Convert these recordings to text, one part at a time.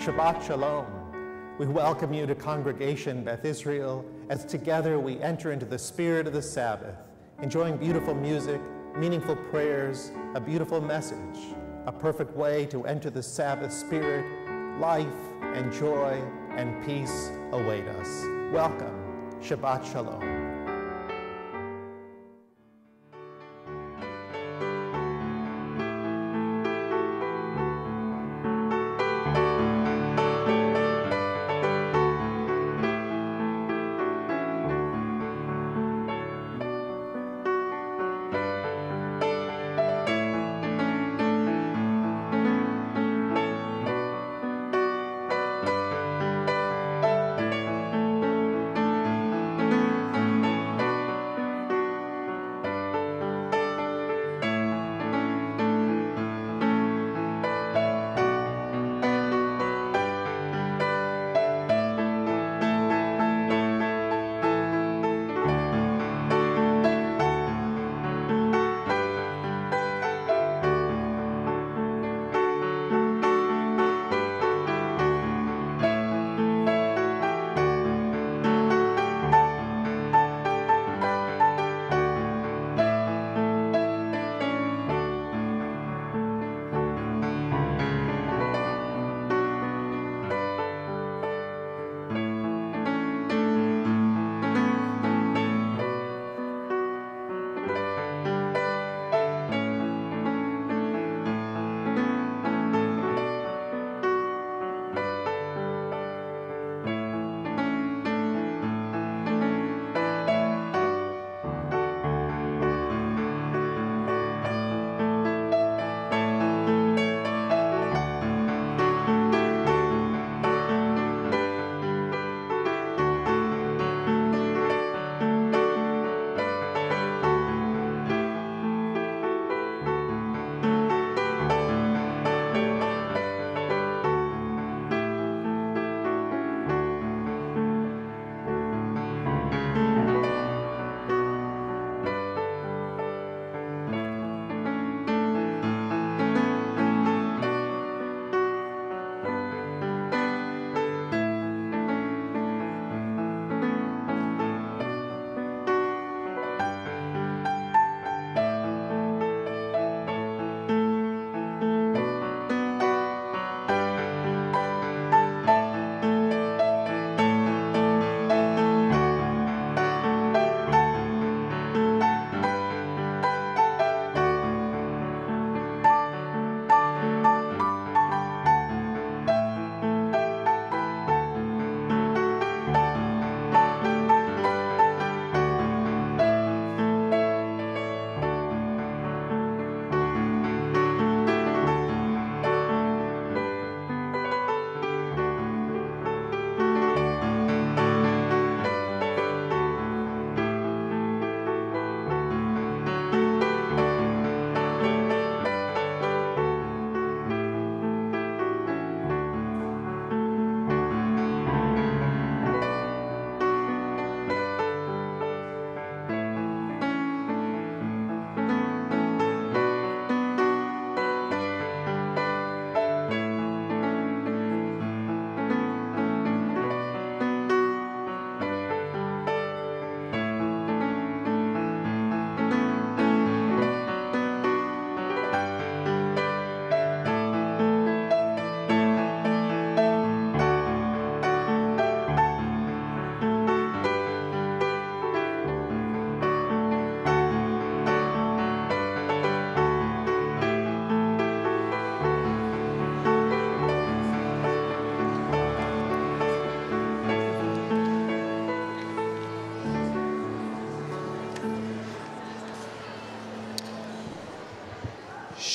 Shabbat Shalom. We welcome you to Congregation Beth Israel as together we enter into the spirit of the Sabbath, enjoying beautiful music, meaningful prayers, a beautiful message, a perfect way to enter the Sabbath spirit. Life and joy and peace await us. Welcome. Shabbat Shalom.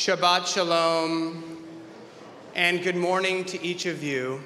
Shabbat Shalom, and good morning to each of you.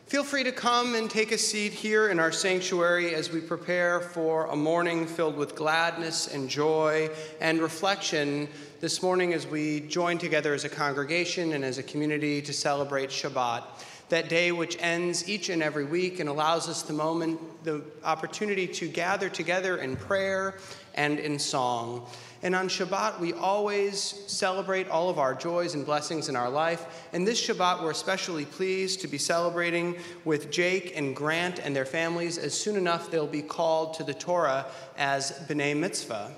Feel free to come and take a seat here in our sanctuary as we prepare for a morning filled with gladness and joy and reflection this morning as we join together as a congregation and as a community to celebrate Shabbat. that day which ends each and every week and allows us the opportunity to gather together in prayer and in song. And on Shabbat, we always celebrate all of our joys and blessings in our life. And this Shabbat, we're especially pleased to be celebrating with Jake and Grant and their families, as soon enough they'll be called to the Torah as B'nai Mitzvah.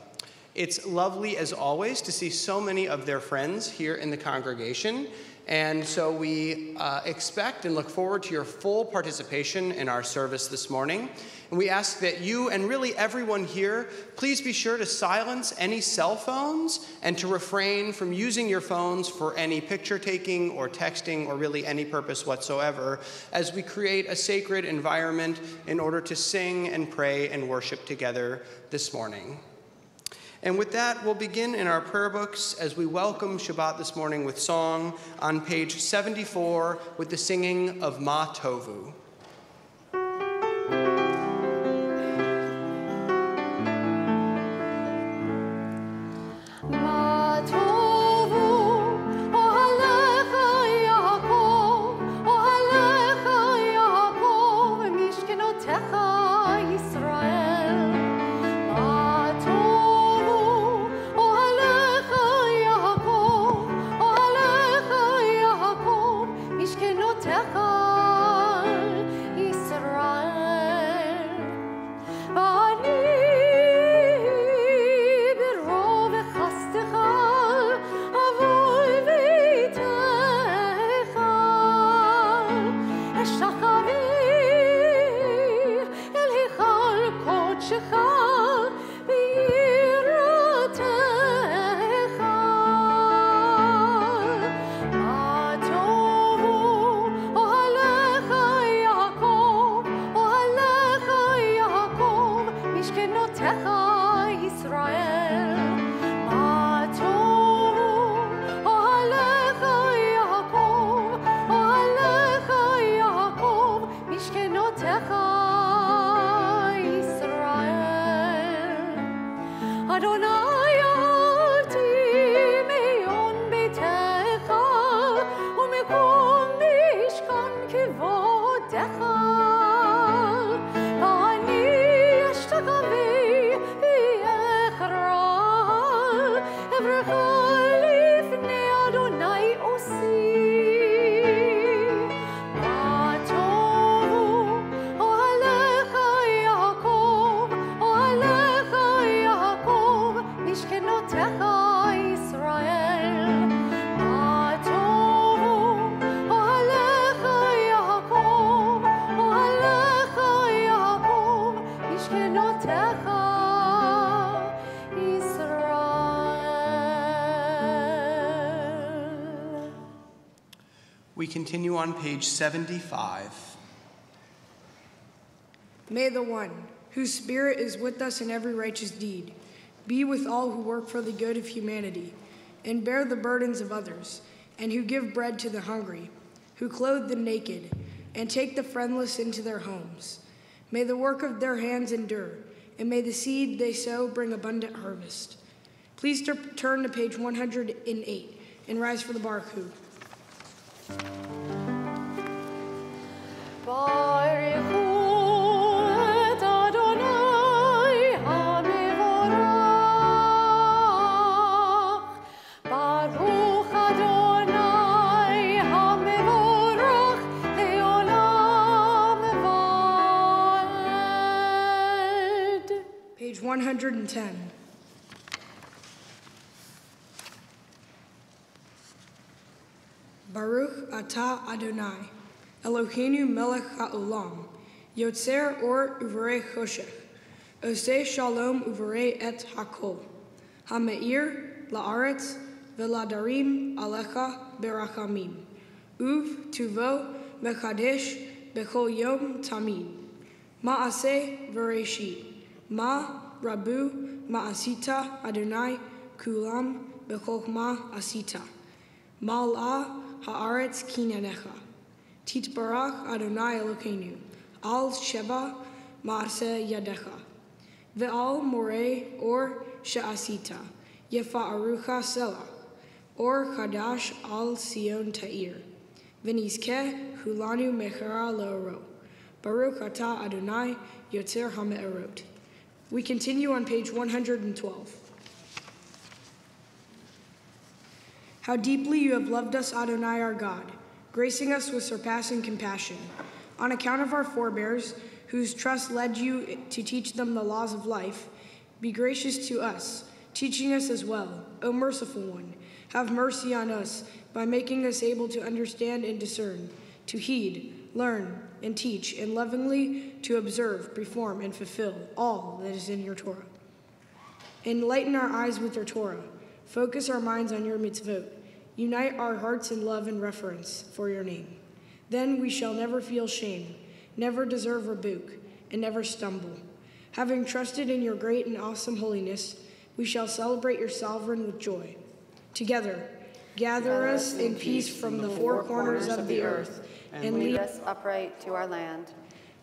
It's lovely, as always, to see so many of their friends here in the congregation. And so we expect and look forward to your full participation in our service this morning. And we ask that you and really everyone here, please be sure to silence any cell phones and to refrain from using your phones for any picture taking or texting or really any purpose whatsoever, as we create a sacred environment in order to sing and pray and worship together this morning. And with that, we'll begin in our prayer books as we welcome Shabbat this morning with song on page 74 with the singing of Ma Tovu. We continue on page 75. May the one, whose spirit is with us in every righteous deed, be with all who work for the good of humanity, and bear the burdens of others, and who give bread to the hungry, who clothe the naked, and take the friendless into their homes. May the work of their hands endure, and may the seed they sow bring abundant harvest. Please turn to page 108 and rise for the Baruch. Page 110. Baruch atah Adonai, Eloheinu melech ha'olam, yotzer or uvarei choshech, oseh shalom uvarei et hakol, ha'meir la'aretz veladarim alecha berachamim, uv tuvo mekadesh bechol yom tamid, ma'aseh v'reshit, ma rabu ma'asita Adonai kulam bechokma asita, mal'ah ha'aretz kinanecha. Titbarach Adonai Elokeinu, al sheba ma'aseh yadecha. Ve'al moreh or she'asita, yefa'arucha selah, or chadash al Sion ta'ir. V'nizkeh hulanu mechera le'oro. Baruch atah Adonai yotzer ha'me'orot. We continue on page 112. How deeply you have loved us, Adonai our God, gracing us with surpassing compassion. On account of our forebears, whose trust led you to teach them the laws of life, be gracious to us, teaching us as well. O merciful one, have mercy on us by making us able to understand and discern, to heed, learn, and teach, and lovingly to observe, perform, and fulfill all that is in your Torah. Enlighten our eyes with your Torah. Focus our minds on your mitzvot. Unite our hearts in love and reverence for your name. Then we shall never feel shame, never deserve rebuke, and never stumble. Having trusted in your great and awesome holiness, we shall celebrate your sovereign with joy. Together, gather us in peace from the four corners of the earth, and lead us upright to our land.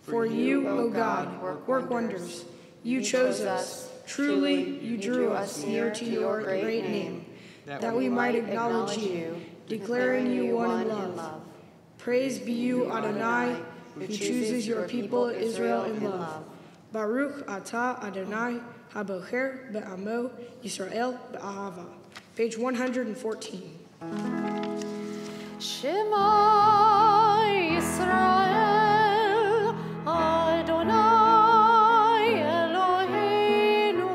For you, O God, work wonders. You chose us. Truly, you drew us near to your great name, that we might acknowledge you, declaring you one in love. Praise be you, Adonai, who chooses your people Israel in love. Baruch atah Adonai, habocher be'amo Yisrael be'ahava. Page 114. Shema Yisrael, Adonai Eloheinu,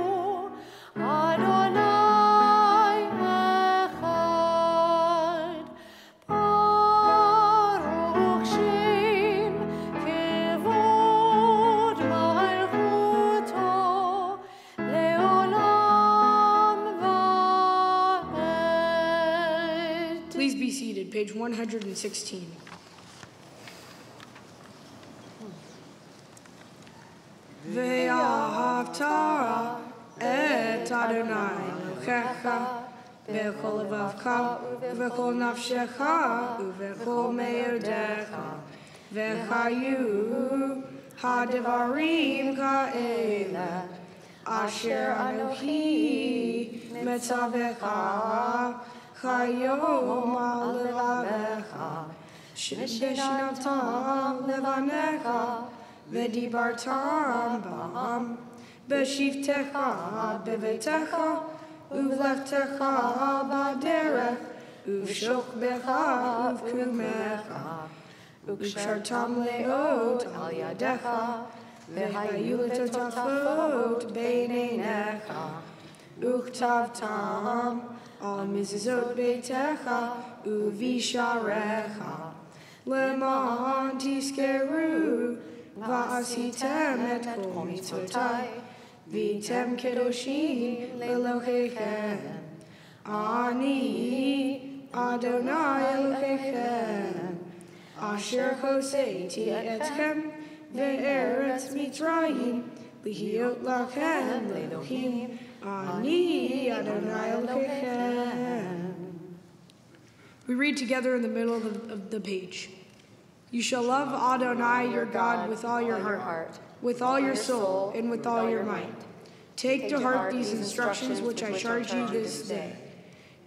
Adonai Echad. Baruch Shem Kevod Malchuto Leolam Va'ed. Please be seated, page 116. Ve'ahavta et Adonai Elohecha v'chol levavcha v'chol nafshecha v'chol me'odecha v'chayu ha'devarim ka'ela asher anochi metzavecha chayom alevavecha sheshinatam levanecha v'dibartam ba'am b'shivtecha b'vetecha uv'lechtecha b'derech uv'shokbecha uv'kumecha uv'shartam le'ot al yadecha v'hayu l'totafot b'neinecha uchtavtam al mizuzot beitecha u'visharecha Leman tiskeru va'asitem et kol mitzvotai v'tem kedoshim le'elohechem Ani Adonai Elohechem asher hoseiti etchem ve'eretz Mitzrayim lihiot lachem le'elohim Ani Adonai Elohechem. We read together in the middle of the page. You shall love Adonai your God with all your heart, with all your soul, and with all your might. Take to heart these instructions which I charge you this day.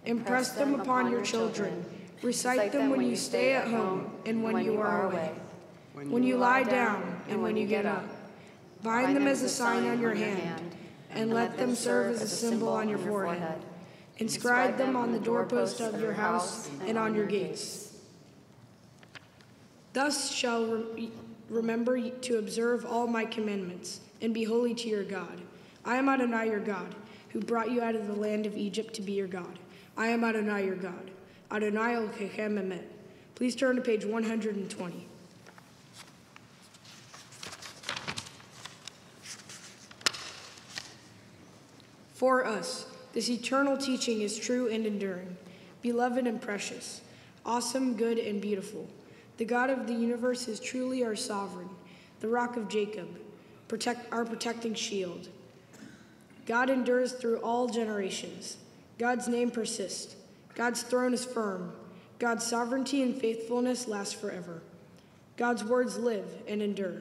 Impress them upon your children. Recite them when you stay at home and when you are away, when you lie down and when you get up. Bind them as a sign on your hand, and let them serve as a symbol on your forehead. Inscribe them on the doorpost of your house and on your gates. Thus shall remember to observe all my commandments, and be holy to your God. I am Adonai your God, who brought you out of the land of Egypt to be your God. I am Adonai your God. Adonai Elohechem Emet. Please turn to page 120. For us, this eternal teaching is true and enduring, beloved and precious, awesome, good, and beautiful. The God of the universe is truly our sovereign, the rock of Jacob, our protecting shield. God endures through all generations. God's name persists. God's throne is firm. God's sovereignty and faithfulness last forever. God's words live and endure,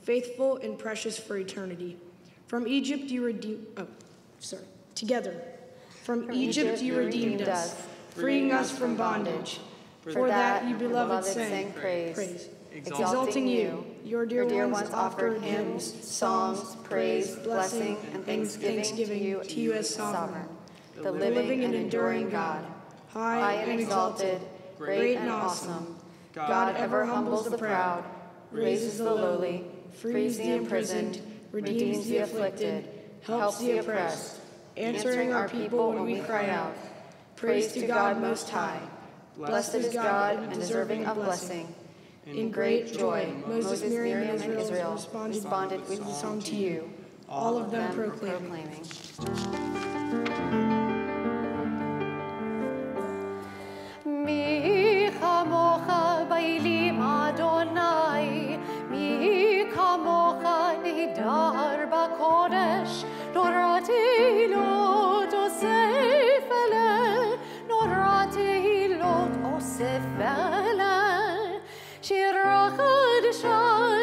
faithful and precious for eternity. From Egypt you redeemed us, freeing us from bondage. For that you beloved sang praise. Exalting you, your dear ones offered hymns, songs, praise, blessing, and thanksgiving to you as sovereign, the living and enduring God, high and exalted, great and awesome. God ever humbles the proud, raises the lowly, frees the imprisoned, redeems the afflicted, helps the oppressed, answering our people when we cry out. Praise to God Most High. Blessed is God and deserving of blessing. In great joy, Moses, Miriam, and Israel responded with a song to you, all of them proclaiming. Mi chamocha bailim Adonai, mi kamocha nidar b'kodesh, norati lot osef ele, norati lot osef ele. Shira chadasha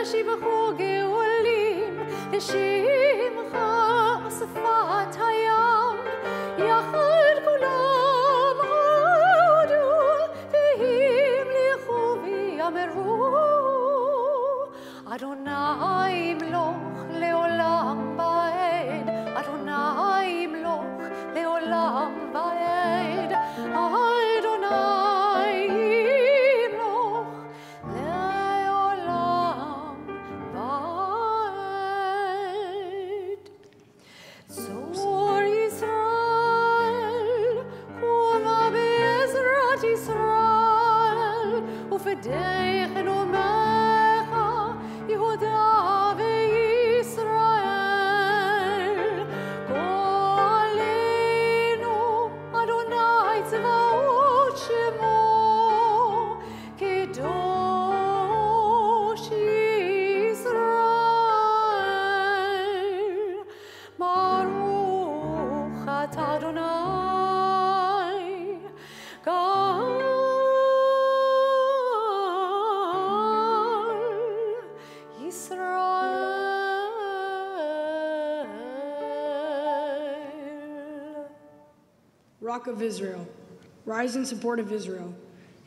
shibachu geolim, shimcha asfat hayam, yachad kulam hodu, v'him lichu v'yameru. Adonai imloch leolam ba'ed, Adonai imloch leolam ba'ed, Adonai imloch leolam ba'ed. Zor Yisrael, Chuma be'ezrat Yisrael, ufedeichen umecha, Yehuda ve'Yisrael. Go'aleinu, Adonai tzvaot shemo, Kedosh Yisrael. Baruch atah Adonai, God Yisrael. Rock of Israel, rise in support of Israel,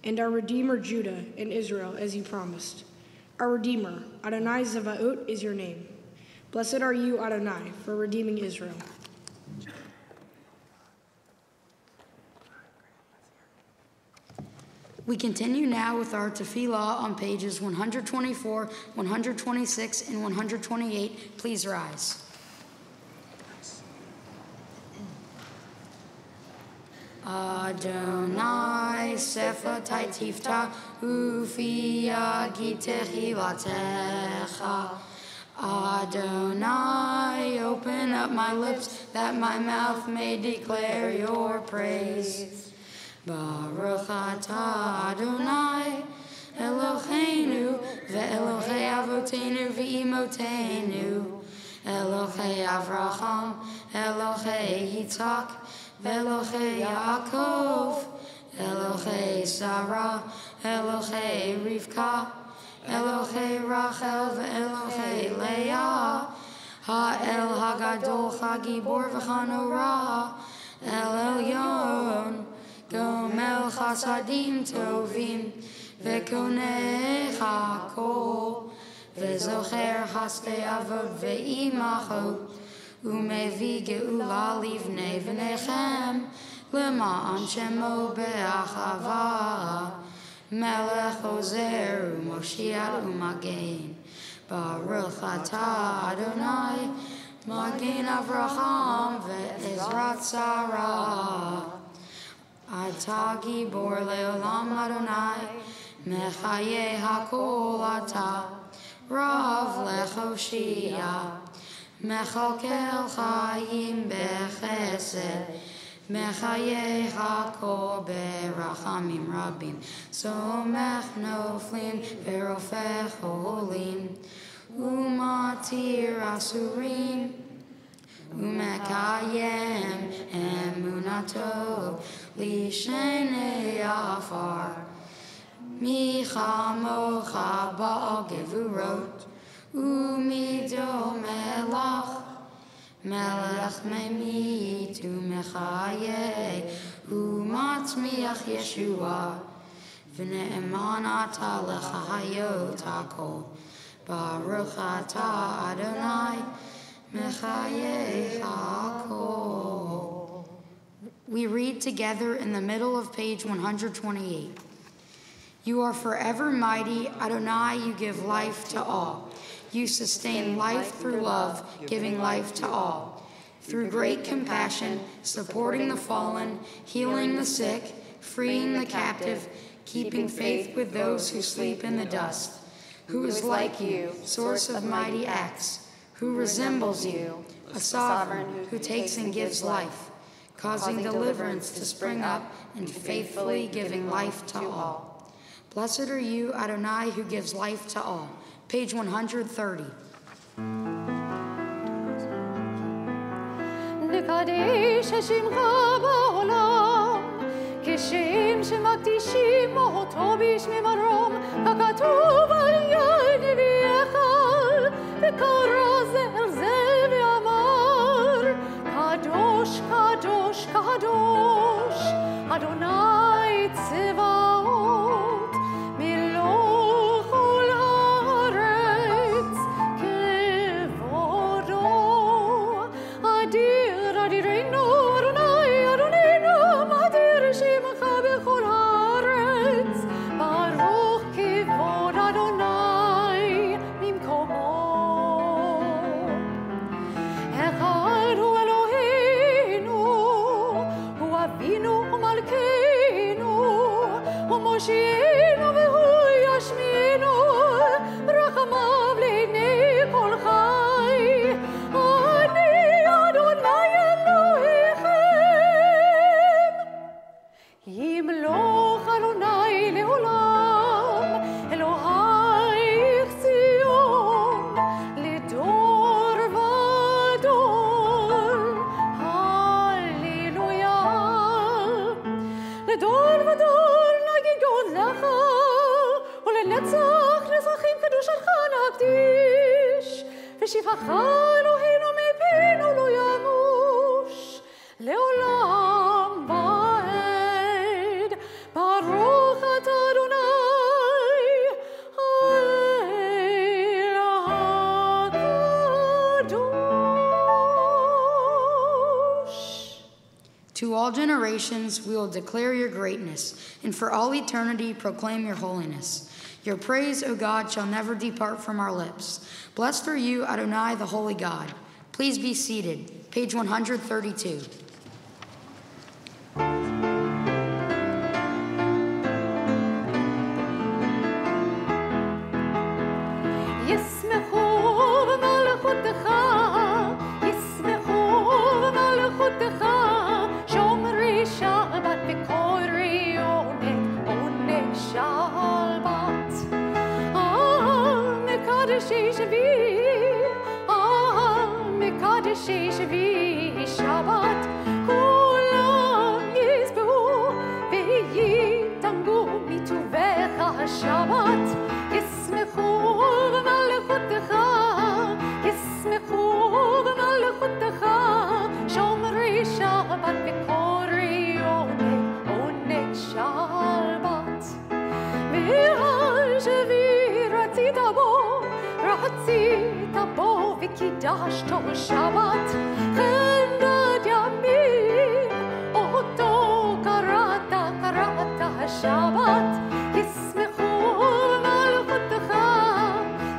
and our Redeemer Judah and Israel, as you promised. Our Redeemer, Adonai Zavaot, is your name. Blessed are you, Adonai, for redeeming Israel. We continue now with our tefillah on pages 124, 126, and 128. Please rise. Adonai sefatai tifta ufi yagi techilatecha. Adonai, open up my lips that my mouth may declare your praise. Baruch atah Adonai, Eloheinu, ve'Elohei avotenu ve'imotenu, Elohei Avraham, Elohei Yitzhak, ve'Elohei Yaakov, Elohei Sarah, Elohei Rivka, Elohei Rachel, ve'Elohei Leah, Ha'el Hagadol Hagibor v'Chanora, El Elyon, Gomel Chasadim Tovim, Vekonei Hakol, Vezocher Haste Avot Ve'imacho, Umevi Geula Livnei V'nechem, Lema'an Shemo Be'achava, Melech Ozer Umoshiach Umagen, Baruch atah Adonai, Magen Avraham Ve'ezrat Sarah. Atah Gibor Leolam Adonai, Mechaye Hakol Atah, Rav Lechoshia, Mechalkel Chayim Bechesed, Mechaye Hakol Berachamim Rabim, Somech Noflim Verofech Holim, Umatir Asurim, Umekayem Emunato Lishenei Afar Michamocha Ba'al Gevurot Umido Melach Melech Memit Umechaye Umatzmiach Yeshua v'ne'eman ata l'chayot hakol. Baruch ata Adonai mechayeh hakol. We read together in the middle of page 128. You are forever mighty, Adonai, you give life to all. You sustain life through love, giving life to all. Through great compassion, supporting the fallen, healing the sick, freeing the captive, keeping faith with those who sleep in the dust. Who is like you, source of mighty acts? Who resembles you, a sovereign who takes and gives life, causing deliverance to spring up and faithfully giving life to all. Blessed are you, Adonai, who gives life to all. Page 130. נקדש שמך בעולם, כשם שמקדישים אותו בשמי מרום, ככתוב על יד נביאך, וקרא זה אל זה ואמר, קדוש, קדוש, קדוש, אדוני צבאות, מלוא כל הארץ, כבודו, אדיר, אדירנו, אדוני, אדוננו, אדיר שמך בכל הארץ, ברוך כבוד אדוני ממקומו. אחד הוא אלוהינו, הוא אבינו ומלכנו, הוא מושיענו והוא ישמיענו, רחמיו לעיני כל חי. אני אדוני אלוהיכם, ימלוך אדוני לעולם, אלוהיך ציון, לדור ודור. הללויה. לדור ודור נגיד גודלך, ולנצח נצחים קדושתך נקדיש, ושבחך אלוהינו מפינו לא ימוש, לעולם ועד. ברוך אתה אדוני, האל הקדוש. To all generations we will declare your greatness, and for all eternity proclaim your holiness. Your praise, O God, shall never depart from our lips. Blessed are you, Adonai, the holy God. Please be seated. Page 132. ישמחו במלכותך, ישמחו במלכותך, שומרי שבת וקוראי עונג שבת. מקדשי שבי שבת, כולם ישבעו ויתענגו מטובך השבת. ישמחו במלכותך, ישמחו במלכותך, שומרי שבת וקוראי עונג שבת. והשבי רצית בו וקידשתו שבת, חמדת ימים אותו קראת השבת. ישמחו במלכותך,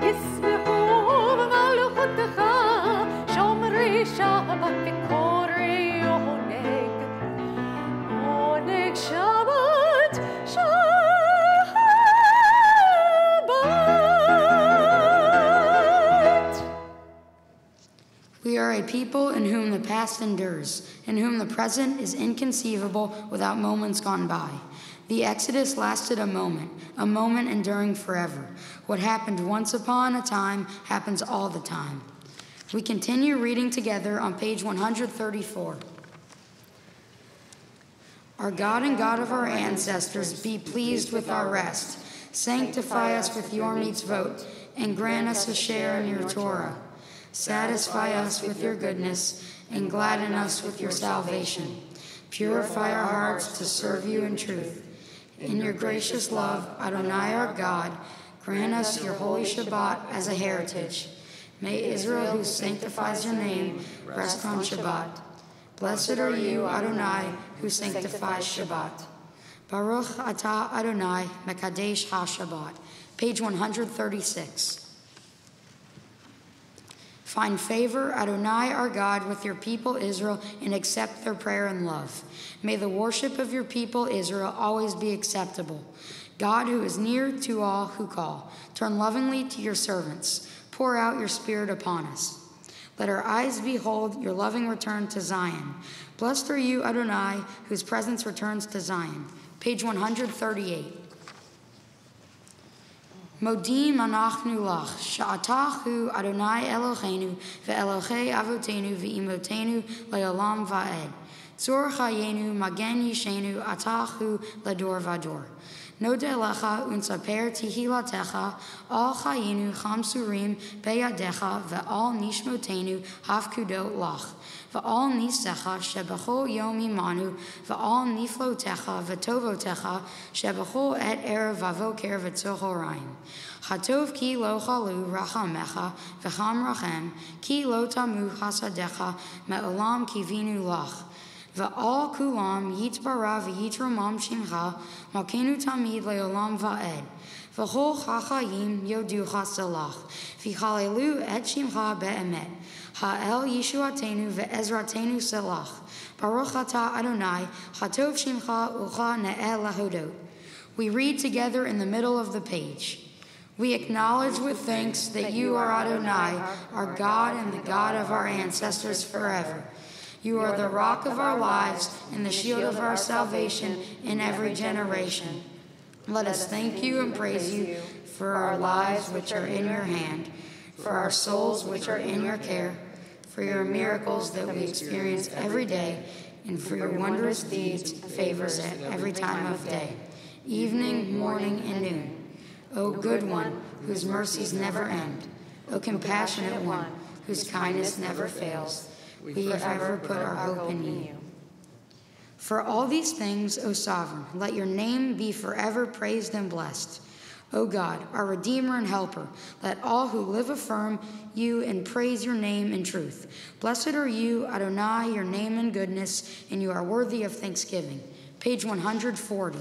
ישמחו במלכותך, שומרי שבת וקוראי עונג שבת, We are a people in whom the past endures, in whom the present is inconceivable without moments gone by. The Exodus lasted a moment enduring forever. What happened once upon a time happens all the time. We continue reading together on page 134. Our God and God of our ancestors, be pleased with our rest. Sanctify us with your mitzvot, and grant us a share in your Torah. Satisfy us with your goodness, and gladden us with your salvation. Purify our hearts to serve you in truth. In your gracious love, Adonai our God, grant us your holy Shabbat as a heritage. May Israel, who sanctifies your name, rest on Shabbat. Blessed are you, Adonai, who sanctifies Shabbat. Baruch atah Adonai, Mekadesh HaShabbat. Page 136. Find favor, Adonai our God, with your people Israel, and accept their prayer and love. May the worship of your people Israel always be acceptable. God, who is near to all who call, turn lovingly to your servants. Pour out your Spirit upon us. Let our eyes behold your loving return to Zion. Blessed are you, Adonai, whose presence returns to Zion. Page 138. Modim anachnu lach, sha'atahu Adonai Eloheinu, ve'Elohei avotenu ve'imotenu le'olam va'ed. Tzor chayenu, magen yishenu, atahu lador vador. Node lecha unsaper tihilatecha, al chayenu chamsurim beyadecha, ve'al nishmotenu hafkudot lach. Va'al nisecha shebachol yom imanu, va'al niflotecha v'tovotecha shebachol et erev vavoker v'tzochoraim. Chatov ki lo chalu rachamecha v'cham rachem, ki lo tamu chasadecha me'olam kivinu lach. Va'al kulam yitbara v'yitromam shimcha, malkenu tamid le'olam va'ed. V'chol chachayim yodu chasalach, v'chalelu et shimcha be'emet. Ha'el Yeshuatenu ve'ezratenu selach. Baruch atah Adonai, chatov shimcha ucha ne'el lahodot. We read together in the middle of the page. We acknowledge with thanks that you are Adonai, our God and the God of our ancestors forever. You are the rock of our lives and the shield of our salvation in every generation. Let us thank you and praise you for our lives which are in your hand, for our souls which are in your care, for your miracles that we experience every day, and for your wondrous deeds and favors at every time of day, evening, morning, and noon. O good one, whose mercies never end, O compassionate one, whose kindness never fails, we have ever put our hope in you. For all these things, O sovereign, let your name be forever praised and blessed. O God, our Redeemer and Helper, let all who live affirm you and praise your name in truth. Blessed are you, Adonai, your name in goodness, and you are worthy of thanksgiving. Page 140.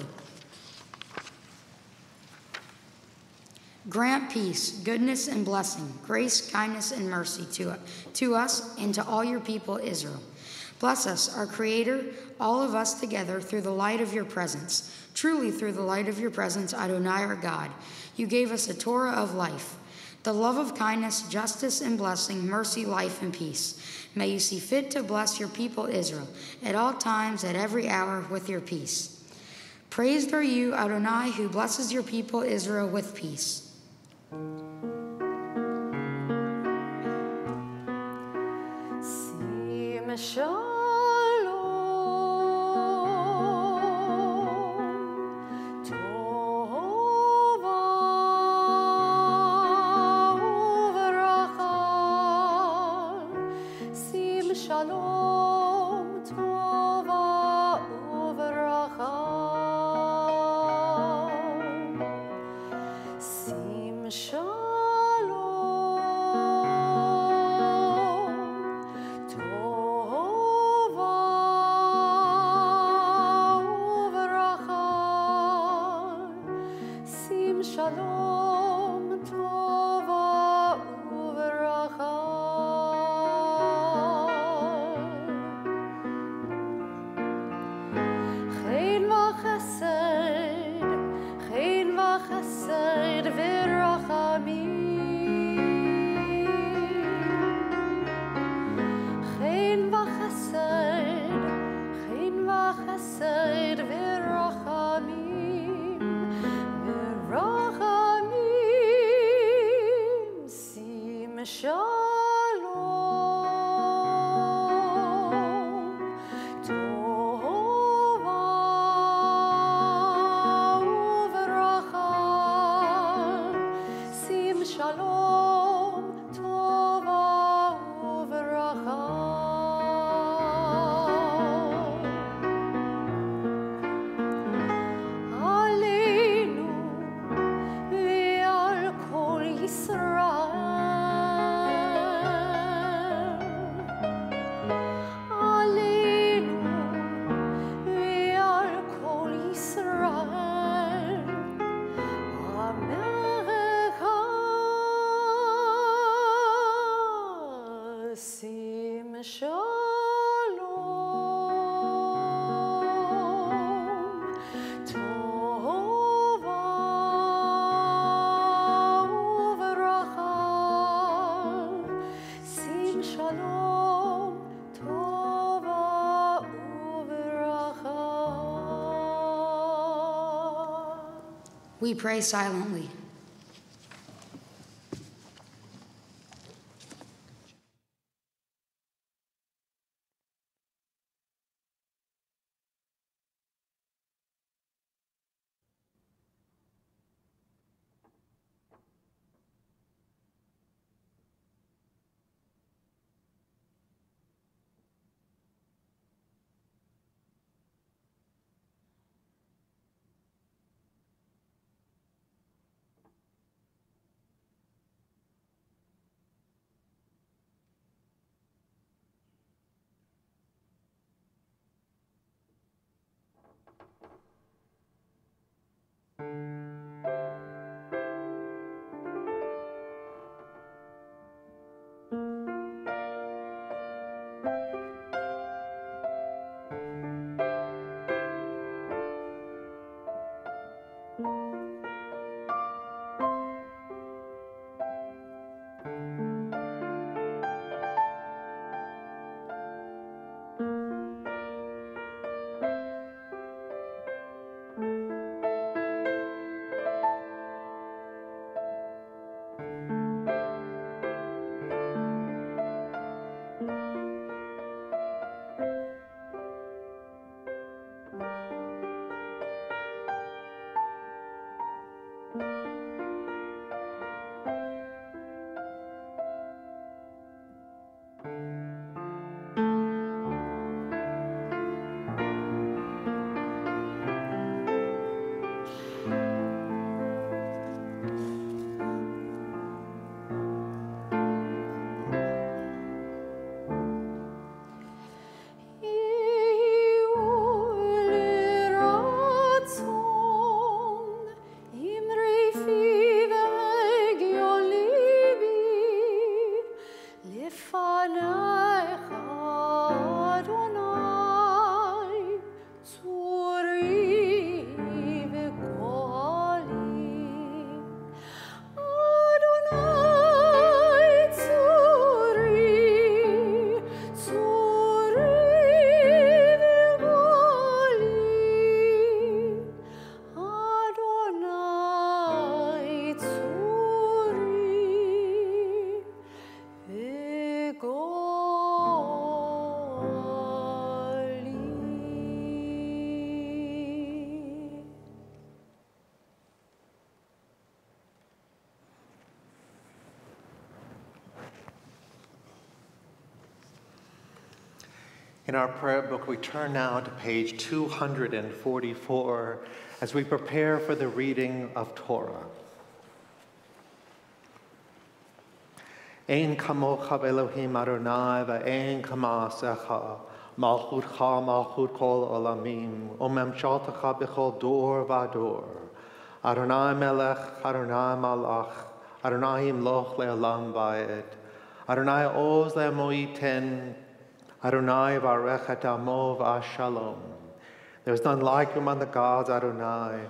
Grant peace, goodness, and blessing, grace, kindness, and mercy to us and to all your people Israel. Bless us, our Creator, all of us together through the light of your presence. Truly through the light of your presence, Adonai our God, you gave us a Torah of life, the love of kindness, justice, and blessing, mercy, life, and peace. May you see fit to bless your people Israel at all times, at every hour, with your peace. Praised are you, Adonai, who blesses your people Israel with peace. Shalom, tova uveracha. Sim shalom. We pray silently. In our prayer book, we turn now to page 244 as we prepare for the reading of Torah. Ein kamocha Elohim Adonai ve'ein kamasecha malchutcha malchut kol olamim umemshaltecha b'chol dor v'ador Adonai melech Adonai malach Adonai imloch le'olam va'ed Adonai oz le'moiten Adonai varech et amo v'ashalom. There is none like you among the gods, Adonai,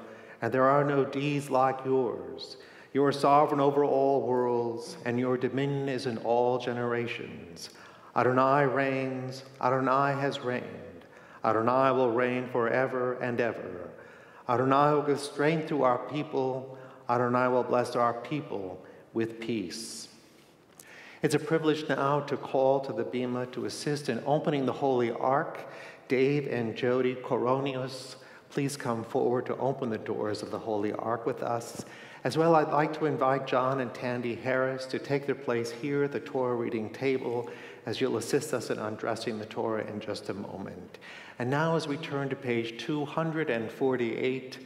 and there are no deeds like yours. You are sovereign over all worlds, and your dominion is in all generations. Adonai reigns, Adonai has reigned. Adonai will reign forever and ever. Adonai will give strength to our people. Adonai will bless our people with peace. It's a privilege now to call to the Bima to assist in opening the Holy Ark. Dave and Jody Coronius, please come forward to open the doors of the Holy Ark with us. As well, I'd like to invite John and Tandy Harris to take their place here at the Torah reading table as you'll assist us in undressing the Torah in just a moment. And now as we turn to page 248,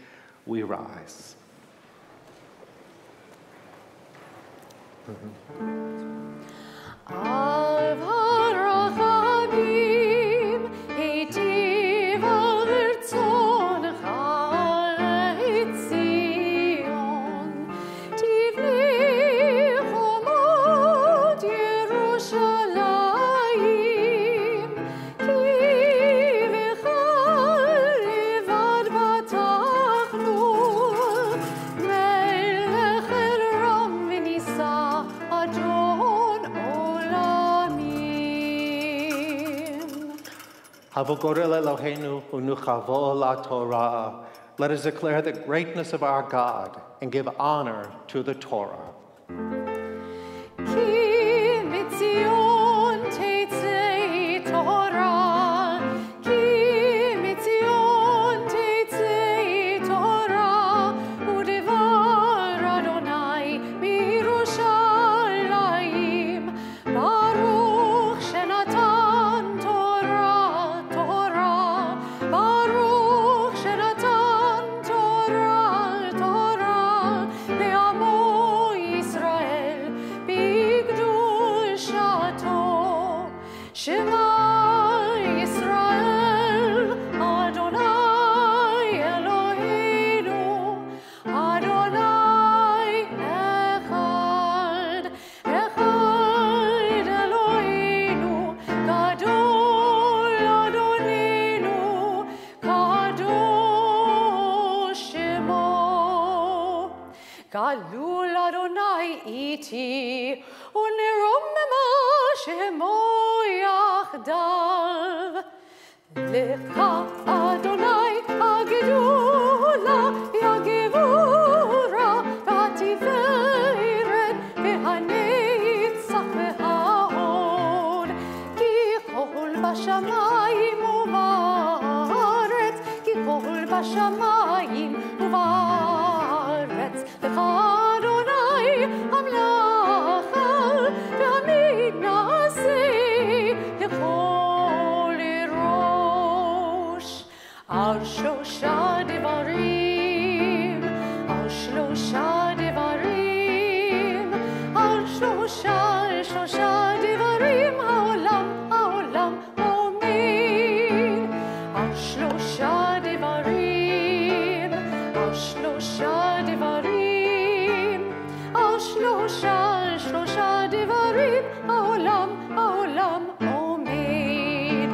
we rise. Havogorel Eloheinu unuchavo la Torah let us declare the greatness of our God and give honor to the Torah. Ki mitzion teitzei Torah, ki mitzion teitzei Torah, udevar Adonai mirushalayim, Baruch shenatan Torah, Torah, Baruch shenatan Torah, Torah, le'amo Yisrael, b'kdushato, Shema Yisrael, Adonai Eloheinu, Adonai Echad, Echad Eloheinu, Gadol Adonenu, Kadosh Shemo. Galul Adonai iti, uneromema shemo yachdav. Lecha Adonai hagedula, yagevura, v'atiferet, v'hanetzach v'haod. Ki kol bashamayim u'ba'aretz, ki kol bashamayim u'ba'aretz. Lecha Adonai hamlacha, v'amid na'aseh lechol rosh. Al shlosha devarim, al shlosha devarim, al shlosha devarim, haolam, haolam omed. Al shlosha devarim, al shlosha devarim, al shlosha devarim, haolam, haolam omed.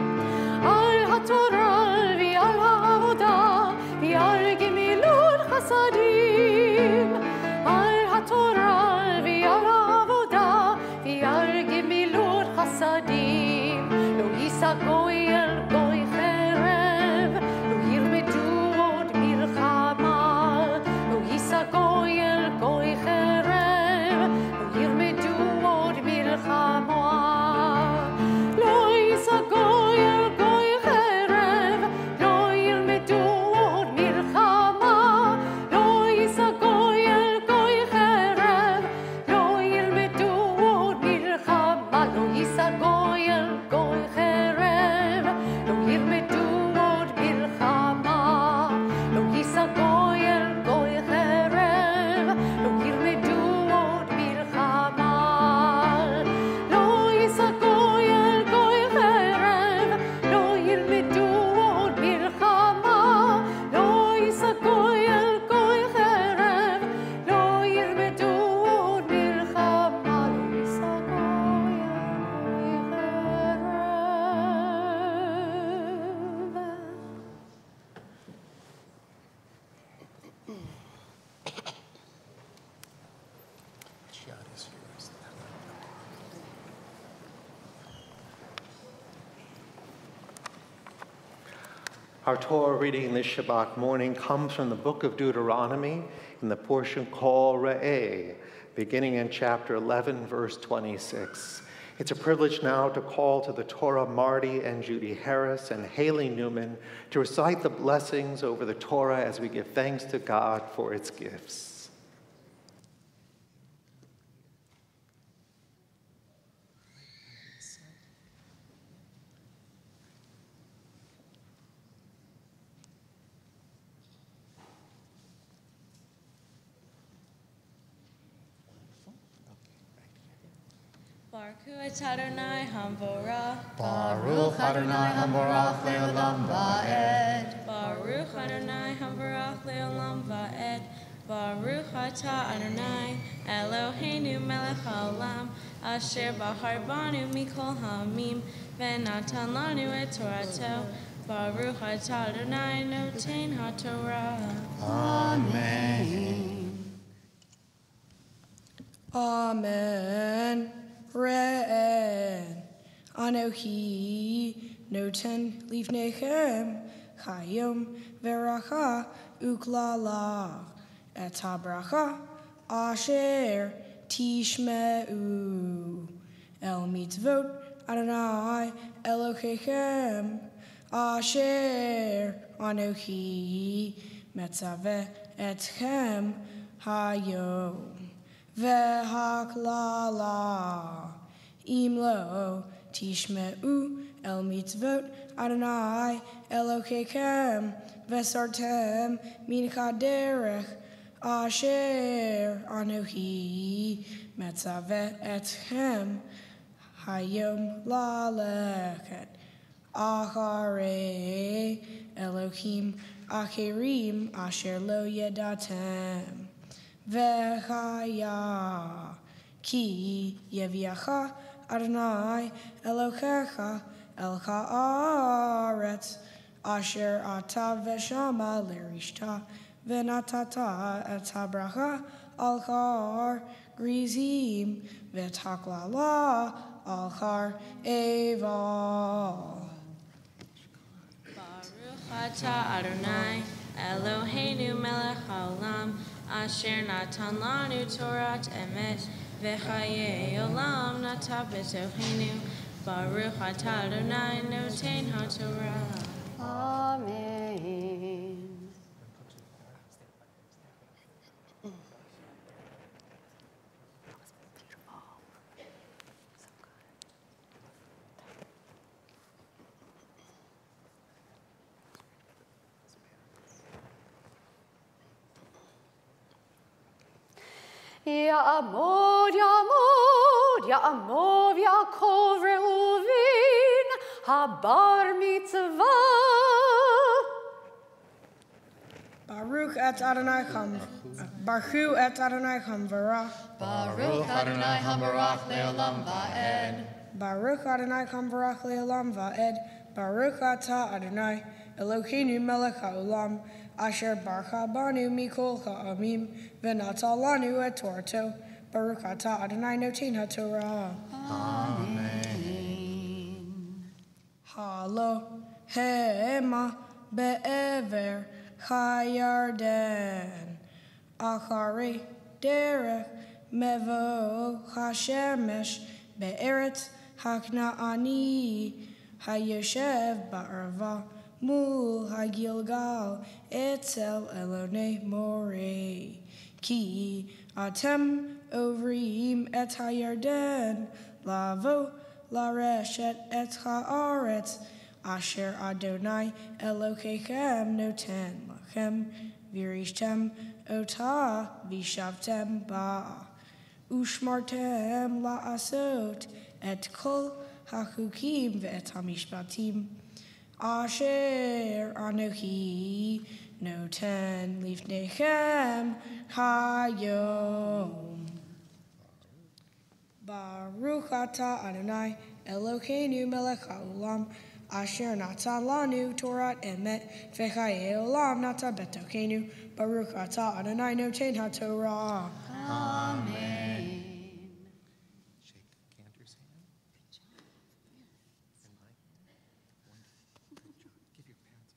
Al haTorah v'al ha'avodah v'al gemilut chasadim. Al haTorah v'al ha'avodah v'al gemilut chasadim. Lo yisa goy el goy cherev, lo yirmedu od milchama. Lo yisa goy el goy cherev, lo yirmedu od milchama. Lo yisa goy el goy cherev, lo yirmedu od milchama. Lo yisa goy el goy cherev, lo yirmedu od milchama. Lo yisa goy el goy cherev, lo yirmedu od milchama. Lo yisa goy el goy cherev, lo yirmedu od milchama. Lo yisa goy el goy cherev, lo yirmedu od milchama. Lo yisa goy el goy cherev, lo yirmedu od milchama. Lo yisa goy el Our Torah reading this Shabbat morning comes from the book of Deuteronomy in the portion called Re'eh, beginning in chapter 11, verse 26. It's a privilege now to call to the Torah Marty and Judy Harris and Haley Newman to recite the blessings over the Torah as we give thanks to God for its gifts. Baruch Adonai Hamvorach. Baruch Adonai Hamvorach Le'olam Va'ed. Baruch Adonai Hamvorach Le'olam Va'ed. Baruch Atah Adonai Eloheinu Melech Haolam Asher Bahar Banu Mikol Hamim V'natan Lanu Et Torato. Baruch Atah Adonai Noten HaTorah. Amen. Amen. Re'en. Anohi noten lifnechem chayom veracha uklala et habracha asher tishmeu el mitzvot Adonai Elohechem asher anochi metzaveh etchem hayom vehaklala imlo tishmeu el mitzvot Adonai Elohechem vesartem min kaderech asher anochi metzaveh etchem hayom laleket acharei Elohim acherim asher lo yedatem vechaya ki yeviacha Adonai Elohecha el haaretz asher ata veshama lerishta venatata et habracha al har grizim v'taklala al har eval. Baruch atah Adonai Eloheinu melech haolam asher natan lanu Torat emet v'chayei olam nata b'tochenu. Baruch atah Adonai noten haTorah. Amen. Ya'amod, Ya'amod, Ya'amod, Yaakov Reuvin, Habar Mitzvah. Baruch et Adonai Cham, Baruch et Adonai Chamvarach. Baruch Adonai Hambarach Le'olam Va'ed. Baruch Adonai Chamvarach Le'olam Va'ed. Baruch atah Adonai Eloheinu melech haolam asher barcha banu mikol ha'amim v'nata lanu et Torato. Baruch atah Adonai noten haTorah. Amen. Halo hema be'ever hayarden acharei derech mevo hashemesh be'eretz haknaani hayoshev ba'arva mul hagilgal etzel elonei moreh ki atem ovrim et hayarden lavo lareshet et haaretz asher Adonai Elohechem noten lachem virishtem ota vishavtem ba ushmartem la'asot et kol hachukim ve'et hamishpatim asher anochi noten lifnechem hayom. Baruch atah Adonai Eloheinu melech haolam asher natan lanu Torat emet v'chayei olam nata betochenu. Baruch atah Adonai noten haTorah. Amen. Shake Cantor's hand. And my hand. Wonderful. Good job. Give your parents a big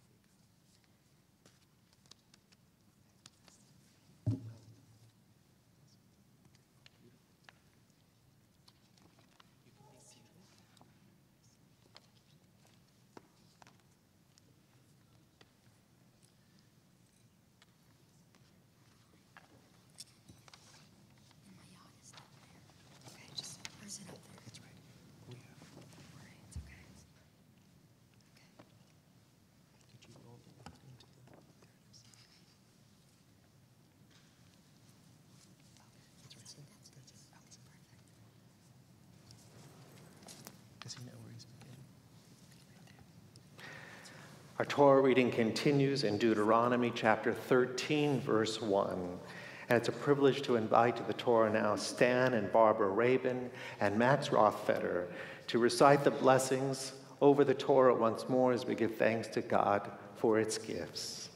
Okay, just press it up there. That's right. We have. It's okay. Did you roll the left into the? There it is. That's right. That's it. That's perfect. Does he know where he's beginning? Our Torah reading continues in Deuteronomy chapter 13, verse 1. And it's a privilege to invite to the Torah now Stan and Barbara Rabin and Max Rothfeder to recite the blessings over the Torah once more as we give thanks to God for its gifts.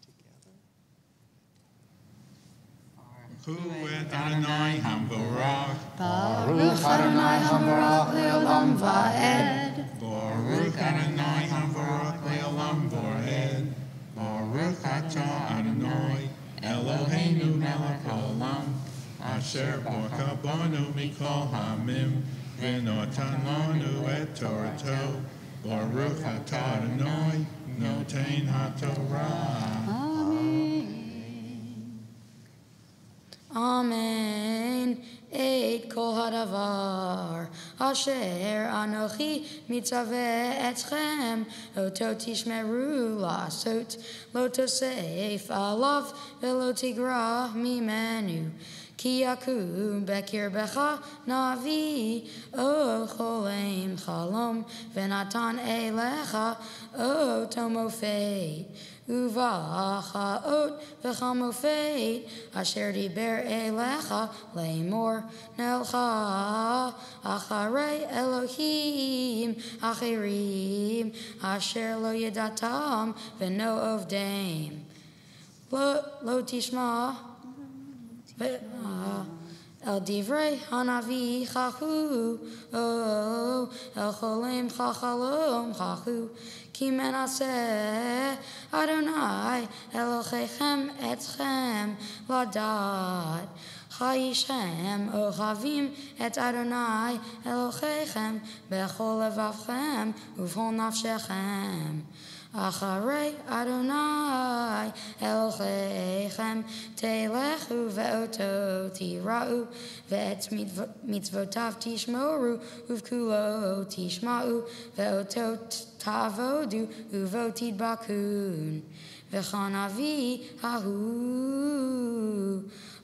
Together. Hu et Adonai Hambarach. Baruch Adonai Hambarach le'olam va'ed. Baruch Adonai Hambarach le'olam va'ed. Baruch atah Adonai Eloheinu melech haolam. Asher borcha banu mikol hamim. V'notan lanu et Torato. Baruch atah Adonai noten haTorah. Amen. Et kol hadavar asher anochi mitzaveh etchem oto tishmeru lasot lo tosef alav velo tigra mimenu ki yakum bekir becha navi o cholem chalom venatan elecha o tomofei Uvachaot v'chamofeit asher diber elecha le'mor nelcha acharei Elohim achirim asher lo yedatam v'no ovdeim lo tishma El divrei hanavi chachu El cholem chachalom chachu Ki menaseh Adonai Elohechem etchem ladat Chayishem ochavim et Adonai Elohechem bechol levavchem uvchol nafshechem Acharei Adonai Elohechem telechu ve'oto tira'u ve'et mitzvotav tishmoru uvkulo tishma'u ve'oto tavodu uvotid bakun v'chanavi hahu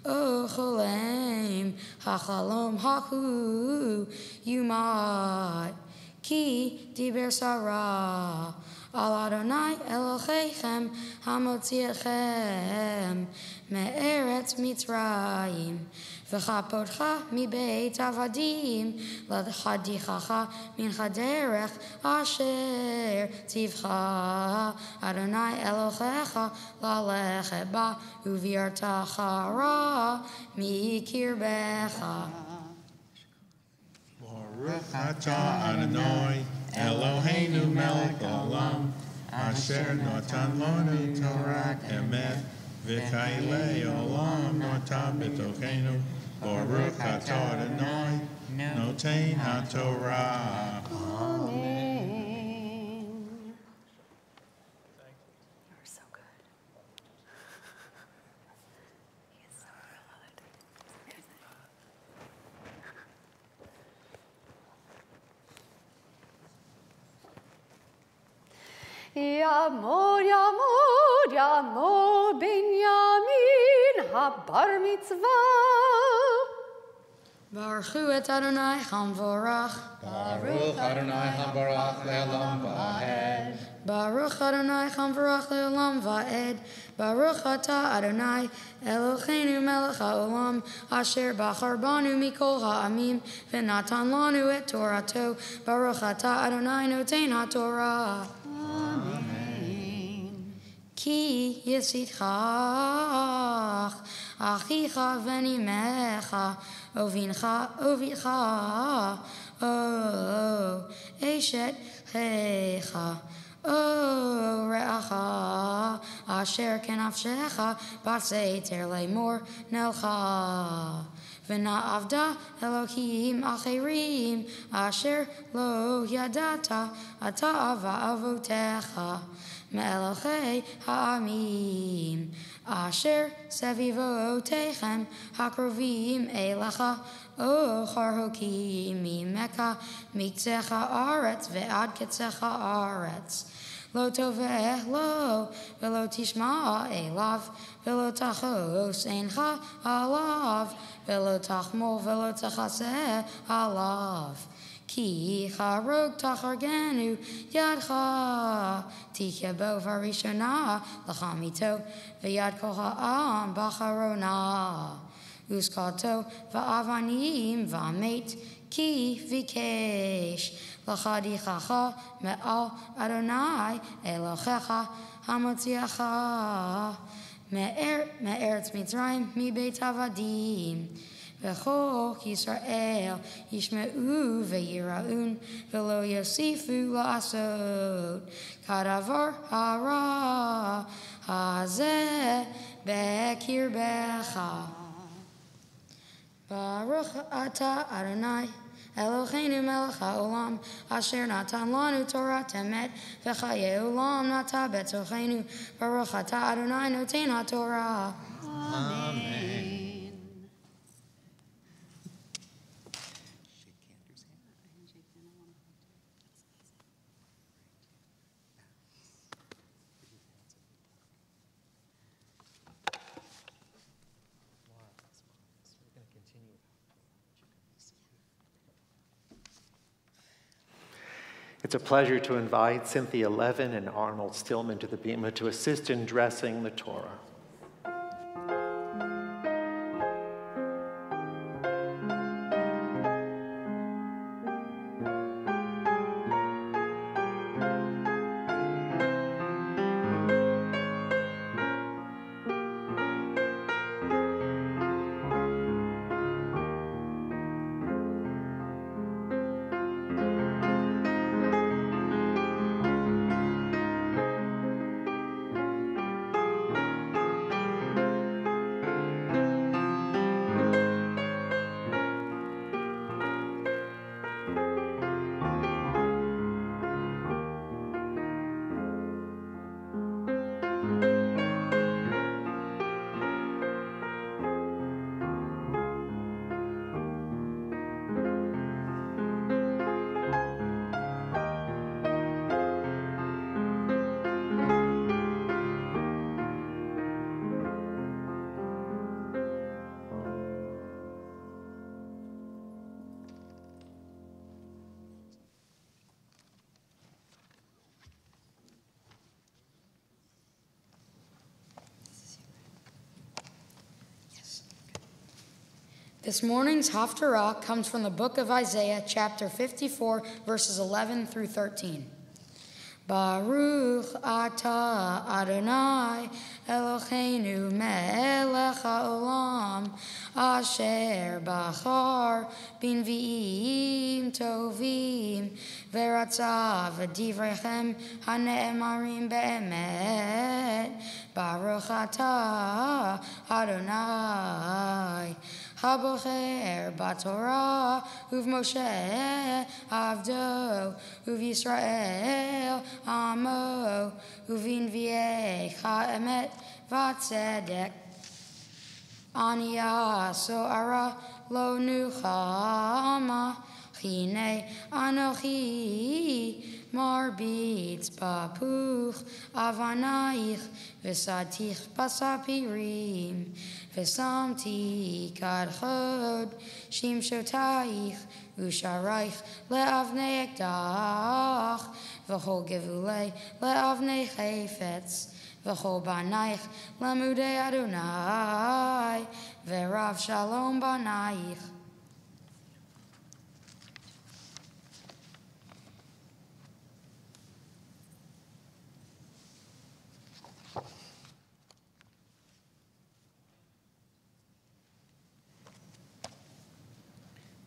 ocholem hachalom hahu yumat ki diber sarah Al Adonai Elohechem hamotziechem me'eretz Mitzrayim v'chapotcha mibeit avadim l'chadichacha min chaderech asher tzivcha Adonai Elohecha lalechet ba uviartacha ra mikirbecha Baruch atah Adonai Eloheinu melech haolam, asher notan lanu Torah emet, v'kailei olam nota b'tochenu, Baruch atah Adonai, noten haTorah. Amen. You're so good. You're so good. Yamod, Yamod, Yamod, Binyamin, Habar Mitzvah. Baruchu et Adonai Hamvorach. Baruch Adonai Hambarach le'olam va'ed. Baruch Adonai Hamvorach le'olam va'ed. Baruch atah Adonai Eloheinu melech haolam asher bachar banu mikol ha'amim v'natan lanu et Torato. Baruch atah Adonai noten haTorah. Ki yisitchach achicha v'nimecha ovincha ovicha o eshet checha o re'acha asher kenafshecha baseiter le'mor nelcha v'na'avda Elohim acherim asher lo yadata ata va'avotecha Melechei ha'amim asher sevivotechem hakrovim elecha o charhokim mimeka mikzecha aretz ve'ad ketzecha aretz lo toveh lo velo tishma elav velo tachos eincha alav velo tachmo velo tachaseh alav Ki charog tachargenu yadcha tichebo varishona lachamito v'yad kol ha'am bacharona uskato va'avanim v'amet ki vikesh lachadichacha me'al Adonai Elohecha hamotziacha מארץ מצרים, מבית עבדים. וכל ישראל ישמעו ויראון, ולא יוסיפו לעשות כדבר הרע הזה בקרבך. ברוך אתה אדוני אלוהינו מלך העולם, אשר נתן לנו תורת אמת וחיי עולם נטע בתוכנו. ברוך אתה אדוני נותן התורה. Amen. It's a pleasure to invite Cynthia Levin and Arnold Stillman to the bema to assist in dressing the Torah. This morning's Haftarah comes from the book of Isaiah, chapter 54, verses 11 through 13. Baruch atah Adonai Eloheinu melech haolam asher bachar b'nvi'im tovim v'ratza v'divrechem hane'emarim be'emet. Baruch atah Adonai Habocher Batorah Uv Moshe Avdo Uv Yisrael Amo Uvin Viech Ha'emet Vatzedek Aniya So'ara Lo Nuchama Chine Anochi Marbitz Bapuch Avanaich V'sadtich Basapirim V'samti Kadchod Shimshotaich Usharaich Le'avnei Ekdach V'chol Gevulei Le'avnei Chayfetz V'chol Banaich Lemudei Adonai V'rav Shalom Banaich.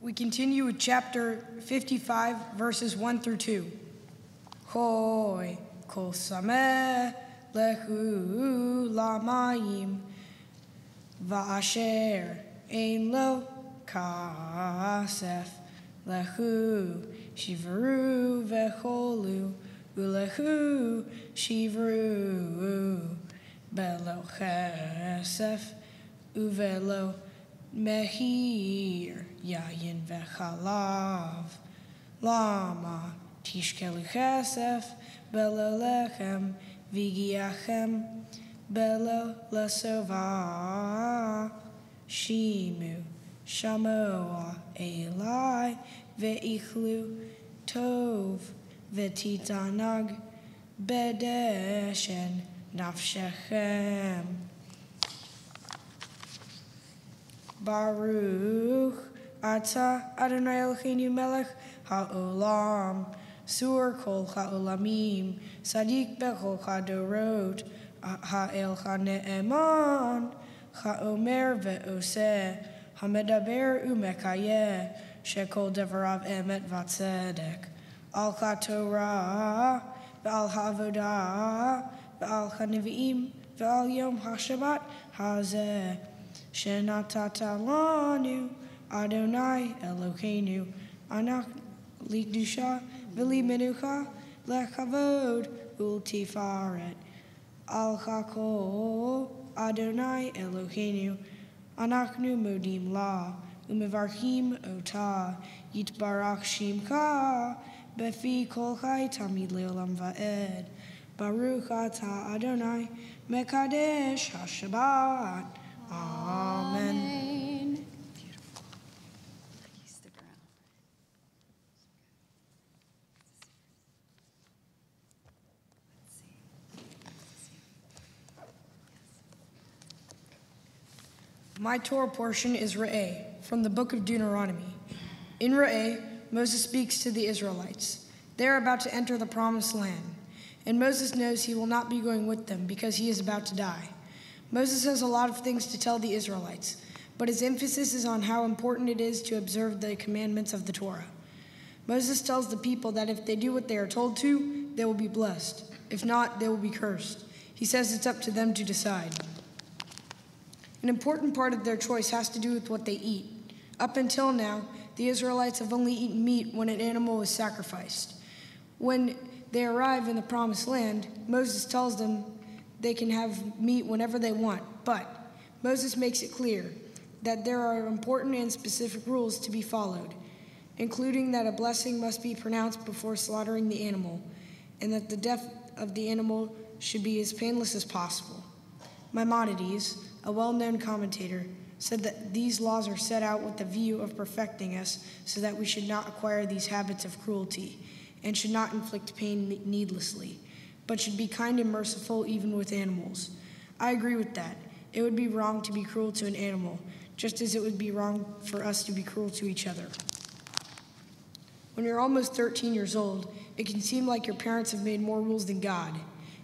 We continue with chapter 55, verses 1 through 2. Hoi, kol sameh lehu lamayim, va'asher ein lo kasef lehu shivru vecholu, ulehu shivru belo chesef uvelo mehir yayin vechalav. Lama tishkelu chesef belo lechem vigiachem belo lesova. Shimu shamoa elai veichlu tov vetitanag bedeshen nafshechem. Baruch atah Adonai Eloheinu melech ha'olam, sur kol ha'olamim, sadik bechol ha'dorot, ha'el ha'ne'eman, ha'omer ve'oseh, ha'medaber u'mekayeh, shekol devarav emet v'tzedek, al ha'torah, ve'al ha'avodah, ve'al ha'nevi'im, ve'al yom ha'shabbat hazeh, shenatata lanu, Adonai Eloheinu, anak lidusha, v'li menucha, lekavod, ultifaret, al hakol, Adonai Eloheinu, anachnu modim la, umevarchim ota, yitbarach shimcha, befi kol chai tamid leolam va'ed, baruch atah Adonai, mekadesh haShabbat. Amen. My Torah portion is Re'eh, from the book of Deuteronomy. In Re'eh, Moses speaks to the Israelites. They are about to enter the promised land, and Moses knows he will not be going with them because he is about to die. Moses has a lot of things to tell the Israelites, but his emphasis is on how important it is to observe the commandments of the Torah. Moses tells the people that if they do what they are told to, they will be blessed. If not, they will be cursed. He says it's up to them to decide. An important part of their choice has to do with what they eat. Up until now, the Israelites have only eaten meat when an animal was sacrificed. When they arrive in the promised land, Moses tells them they can have meat whenever they want, but Moses makes it clear that there are important and specific rules to be followed, including that a blessing must be pronounced before slaughtering the animal, and that the death of the animal should be as painless as possible. Maimonides, a well-known commentator, said that these laws are set out with the view of perfecting us so that we should not acquire these habits of cruelty and should not inflict pain needlessly, but should be kind and merciful even with animals. I agree with that. It would be wrong to be cruel to an animal, just as it would be wrong for us to be cruel to each other. When you're almost 13 years old, it can seem like your parents have made more rules than God,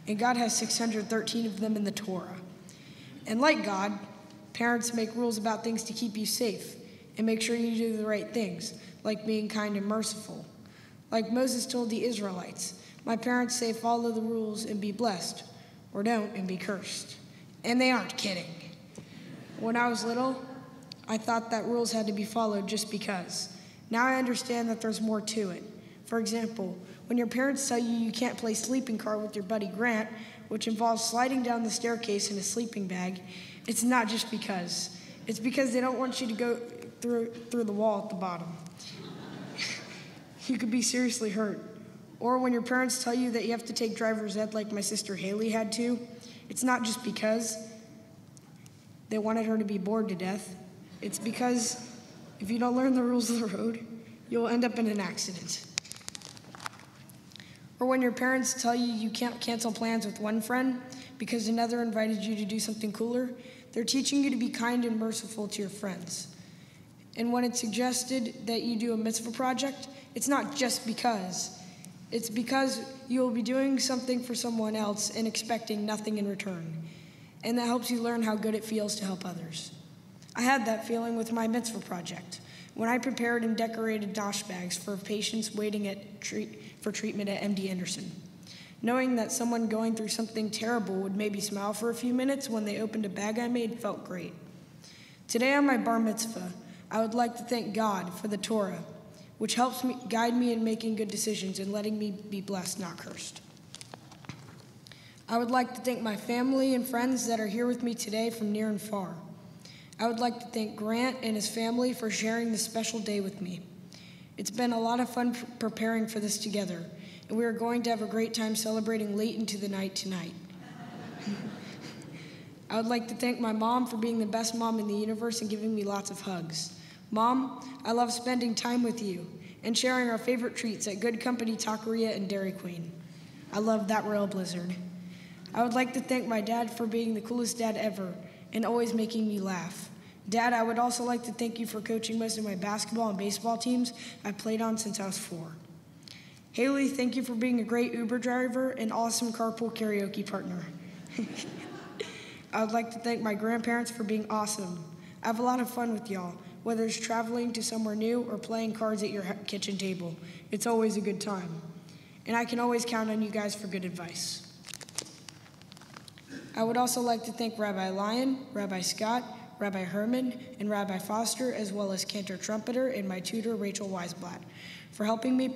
and God has 613 of them in the Torah. And like God, parents make rules about things to keep you safe and make sure you do the right things, like being kind and merciful. Like Moses told the Israelites, my parents say follow the rules and be blessed, or don't and be cursed. And they aren't kidding. When I was little, I thought that rules had to be followed just because. Now I understand that there's more to it. For example, when your parents tell you you can't play sleeping car with your buddy Grant, which involves sliding down the staircase in a sleeping bag, it's not just because. It's because they don't want you to go through the wall at the bottom. You could be seriously hurt. Or when your parents tell you that you have to take driver's ed like my sister Haley had to, it's not just because they wanted her to be bored to death. It's because if you don't learn the rules of the road, you'll end up in an accident. Or when your parents tell you you can't cancel plans with one friend because another invited you to do something cooler, they're teaching you to be kind and merciful to your friends. And when it's suggested that you do a mitzvah project, it's not just because. It's because you will be doing something for someone else and expecting nothing in return. And that helps you learn how good it feels to help others. I had that feeling with my mitzvah project when I prepared and decorated dosh bags for patients waiting for treatment at MD Anderson. Knowing that someone going through something terrible would maybe smile for a few minutes when they opened a bag I made felt great. Today on my bar mitzvah, I would like to thank God for the Torah, which helps me guide me in making good decisions and letting me be blessed, not cursed. I would like to thank my family and friends that are here with me today from near and far. I would like to thank Grant and his family for sharing this special day with me. It's been a lot of fun preparing for this together, and we are going to have a great time celebrating late into the night tonight. I would like to thank my mom for being the best mom in the universe and giving me lots of hugs. Mom, I love spending time with you and sharing our favorite treats at Good Company Taqueria and Dairy Queen. I love that Royal Blizzard. I would like to thank my dad for being the coolest dad ever and always making me laugh. Dad, I would also like to thank you for coaching most of my basketball and baseball teams I've played on since I was 4. Haley, thank you for being a great Uber driver and awesome carpool karaoke partner. I would like to thank my grandparents for being awesome. I have a lot of fun with y'all, whether it's traveling to somewhere new or playing cards at your kitchen table. It's always a good time. And I can always count on you guys for good advice. I would also like to thank Rabbi Lyon, Rabbi Scott, Rabbi Herman, and Rabbi Foster, as well as Cantor Trumpeter and my tutor, Rachel Weisblatt, for helping me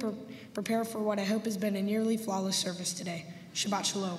prepare for what I hope has been a nearly flawless service today. Shabbat Shalom.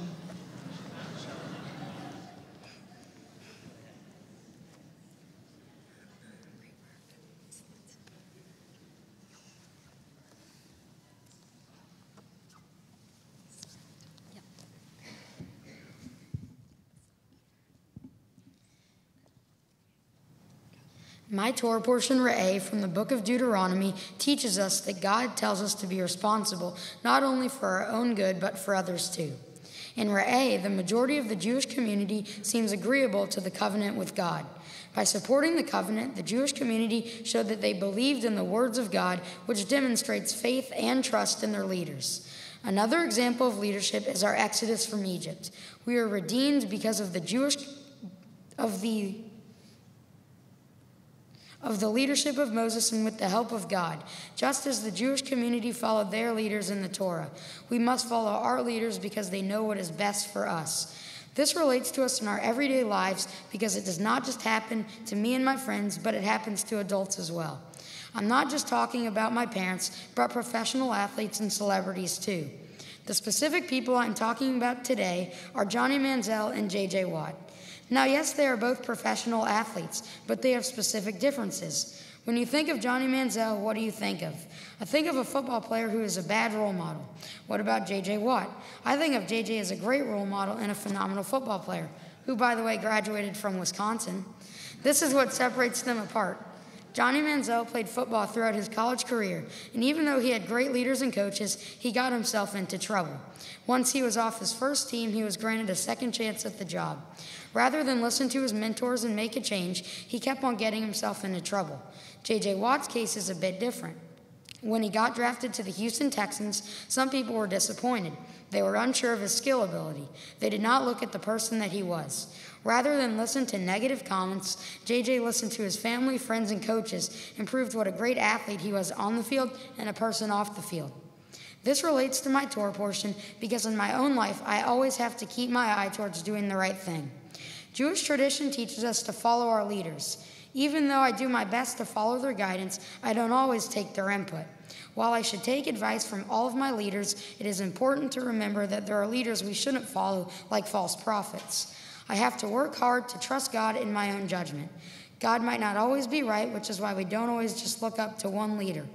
My Torah portion, Re'eh, from the book of Deuteronomy, teaches us that God tells us to be responsible not only for our own good, but for others too. In Re'eh, the majority of the Jewish community seems agreeable to the covenant with God. By supporting the covenant, the Jewish community showed that they believed in the words of God, which demonstrates faith and trust in their leaders. Another example of leadership is our exodus from Egypt. We are redeemed because of the leadership of Moses and with the help of God. Just as the Jewish community followed their leaders in the Torah, we must follow our leaders because they know what is best for us. This relates to us in our everyday lives because it does not just happen to me and my friends, but it happens to adults as well. I'm not just talking about my parents, but professional athletes and celebrities too. The specific people I'm talking about today are Johnny Manziel and J.J. Watt. Now, yes, they are both professional athletes, but they have specific differences. When you think of Johnny Manziel, what do you think of? I think of a football player who is a bad role model. What about J.J. Watt? I think of J.J. as a great role model and a phenomenal football player, who, by the way, graduated from Wisconsin. This is what separates them apart. Johnny Manziel played football throughout his college career, and even though he had great leaders and coaches, he got himself into trouble. Once he was off his first team, he was granted a second chance at the job. Rather than listen to his mentors and make a change, he kept on getting himself into trouble. J.J. Watt's case is a bit different. When he got drafted to the Houston Texans, some people were disappointed. They were unsure of his skill ability. They did not look at the person that he was. Rather than listen to negative comments, J.J. listened to his family, friends, and coaches and proved what a great athlete he was on the field and a person off the field. This relates to my Torah portion because in my own life, I always have to keep my eye towards doing the right thing. Jewish tradition teaches us to follow our leaders. Even though I do my best to follow their guidance, I don't always take their input. While I should take advice from all of my leaders, it is important to remember that there are leaders we shouldn't follow, like false prophets. I have to work hard to trust God in my own judgment. God might not always be right, which is why we don't always just look up to one leader.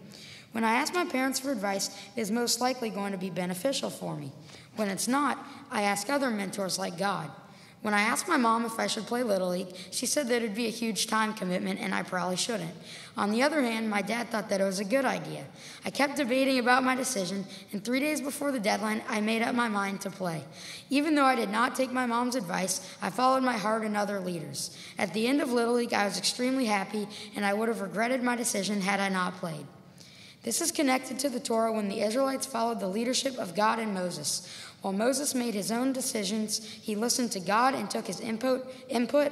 When I ask my parents for advice, it is most likely going to be beneficial for me. When it's not, I ask other mentors like God. When I asked my mom if I should play Little League, she said that it would be a huge time commitment and I probably shouldn't. On the other hand, my dad thought that it was a good idea. I kept debating about my decision, and 3 days before the deadline, I made up my mind to play. Even though I did not take my mom's advice, I followed my heart and other leaders. At the end of Little League, I was extremely happy, and I would have regretted my decision had I not played. This is connected to the Torah when the Israelites followed the leadership of God and Moses. While Moses made his own decisions, he listened to God and took his input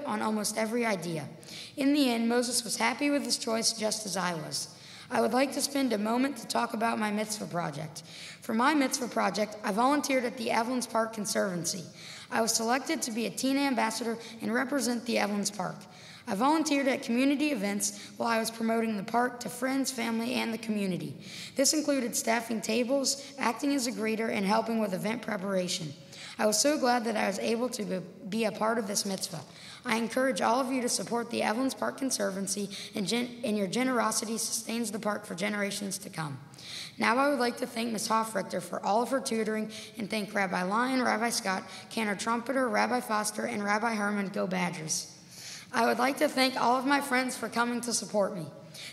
on almost every idea. In the end, Moses was happy with his choice just as I was. I would like to spend a moment to talk about my Mitzvah project. For my Mitzvah project, I volunteered at the Evelyn's Park Conservancy. I was selected to be a teen ambassador and represent the Evelyn's Park. I volunteered at community events while I was promoting the park to friends, family, and the community. This included staffing tables, acting as a greeter, and helping with event preparation. I was so glad that I was able to be a part of this mitzvah. I encourage all of you to support the Evelyn's Park Conservancy, and your generosity sustains the park for generations to come. Now I would like to thank Ms. Hofrichter for all of her tutoring and thank Rabbi Lyon, Rabbi Scott, Cantor Trumpeter, Rabbi Foster, and Rabbi Herman. Go Badgers. I would like to thank all of my friends for coming to support me.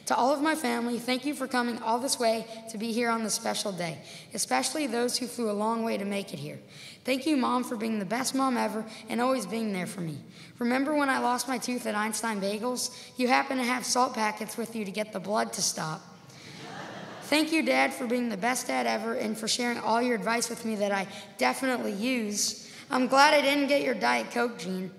To all of my family, thank you for coming all this way to be here on this special day, especially those who flew a long way to make it here. Thank you, Mom, for being the best mom ever and always being there for me. Remember when I lost my tooth at Einstein Bagels? You happened to have salt packets with you to get the blood to stop. Thank you, Dad, for being the best dad ever and for sharing all your advice with me that I definitely use. I'm glad I didn't get your Diet Coke, Gene.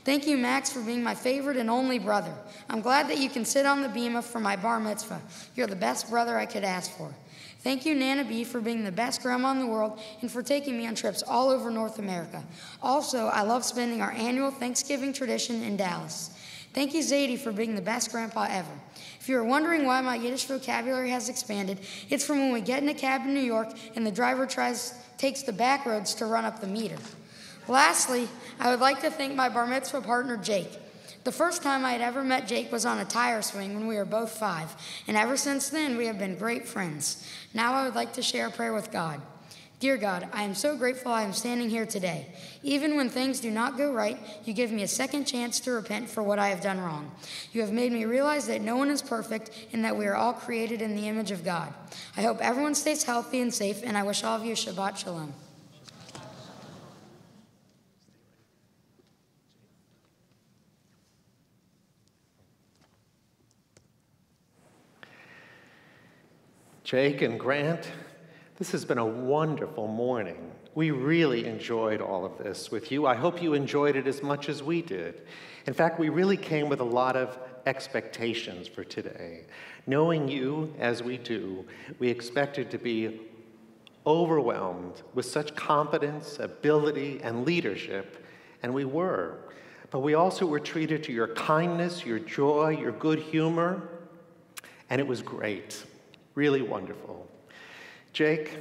Thank you, Max, for being my favorite and only brother. I'm glad that you can sit on the bima for my bar mitzvah. You're the best brother I could ask for. Thank you, Nana B, for being the best grandma in the world and for taking me on trips all over North America. Also, I love spending our annual Thanksgiving tradition in Dallas. Thank you, Zadie, for being the best grandpa ever. If you're wondering why my Yiddish vocabulary has expanded, it's from when we get in a cab in New York and the driver takes the back roads to run up the meter. Lastly, I would like to thank my bar mitzvah partner, Jake. The first time I had ever met Jake was on a tire swing when we were both 5, and ever since then we have been great friends. Now I would like to share a prayer with God. Dear God, I am so grateful I am standing here today. Even when things do not go right, you give me a second chance to repent for what I have done wrong. You have made me realize that no one is perfect and that we are all created in the image of God. I hope everyone stays healthy and safe, and I wish all of you Shabbat Shalom. Jake and Grant, this has been a wonderful morning. We really enjoyed all of this with you. I hope you enjoyed it as much as we did. In fact, we really came with a lot of expectations for today. Knowing you as we do, we expected to be overwhelmed with such confidence, ability, and leadership, and we were. But we also were treated to your kindness, your joy, your good humor, and it was great. Really wonderful. Jake,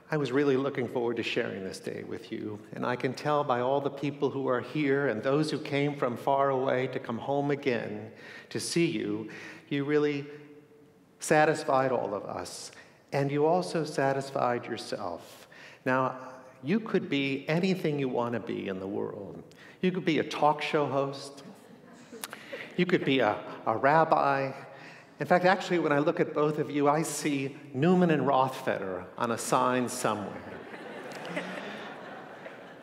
I was really looking forward to sharing this day with you, and I can tell by all the people who are here and those who came from far away to come home again to see you, you really satisfied all of us, and you also satisfied yourself. Now, you could be anything you want to be in the world. You could be a talk show host. You could be a rabbi. In fact, actually, when I look at both of you, I see Newman and Rothfeder on a sign somewhere.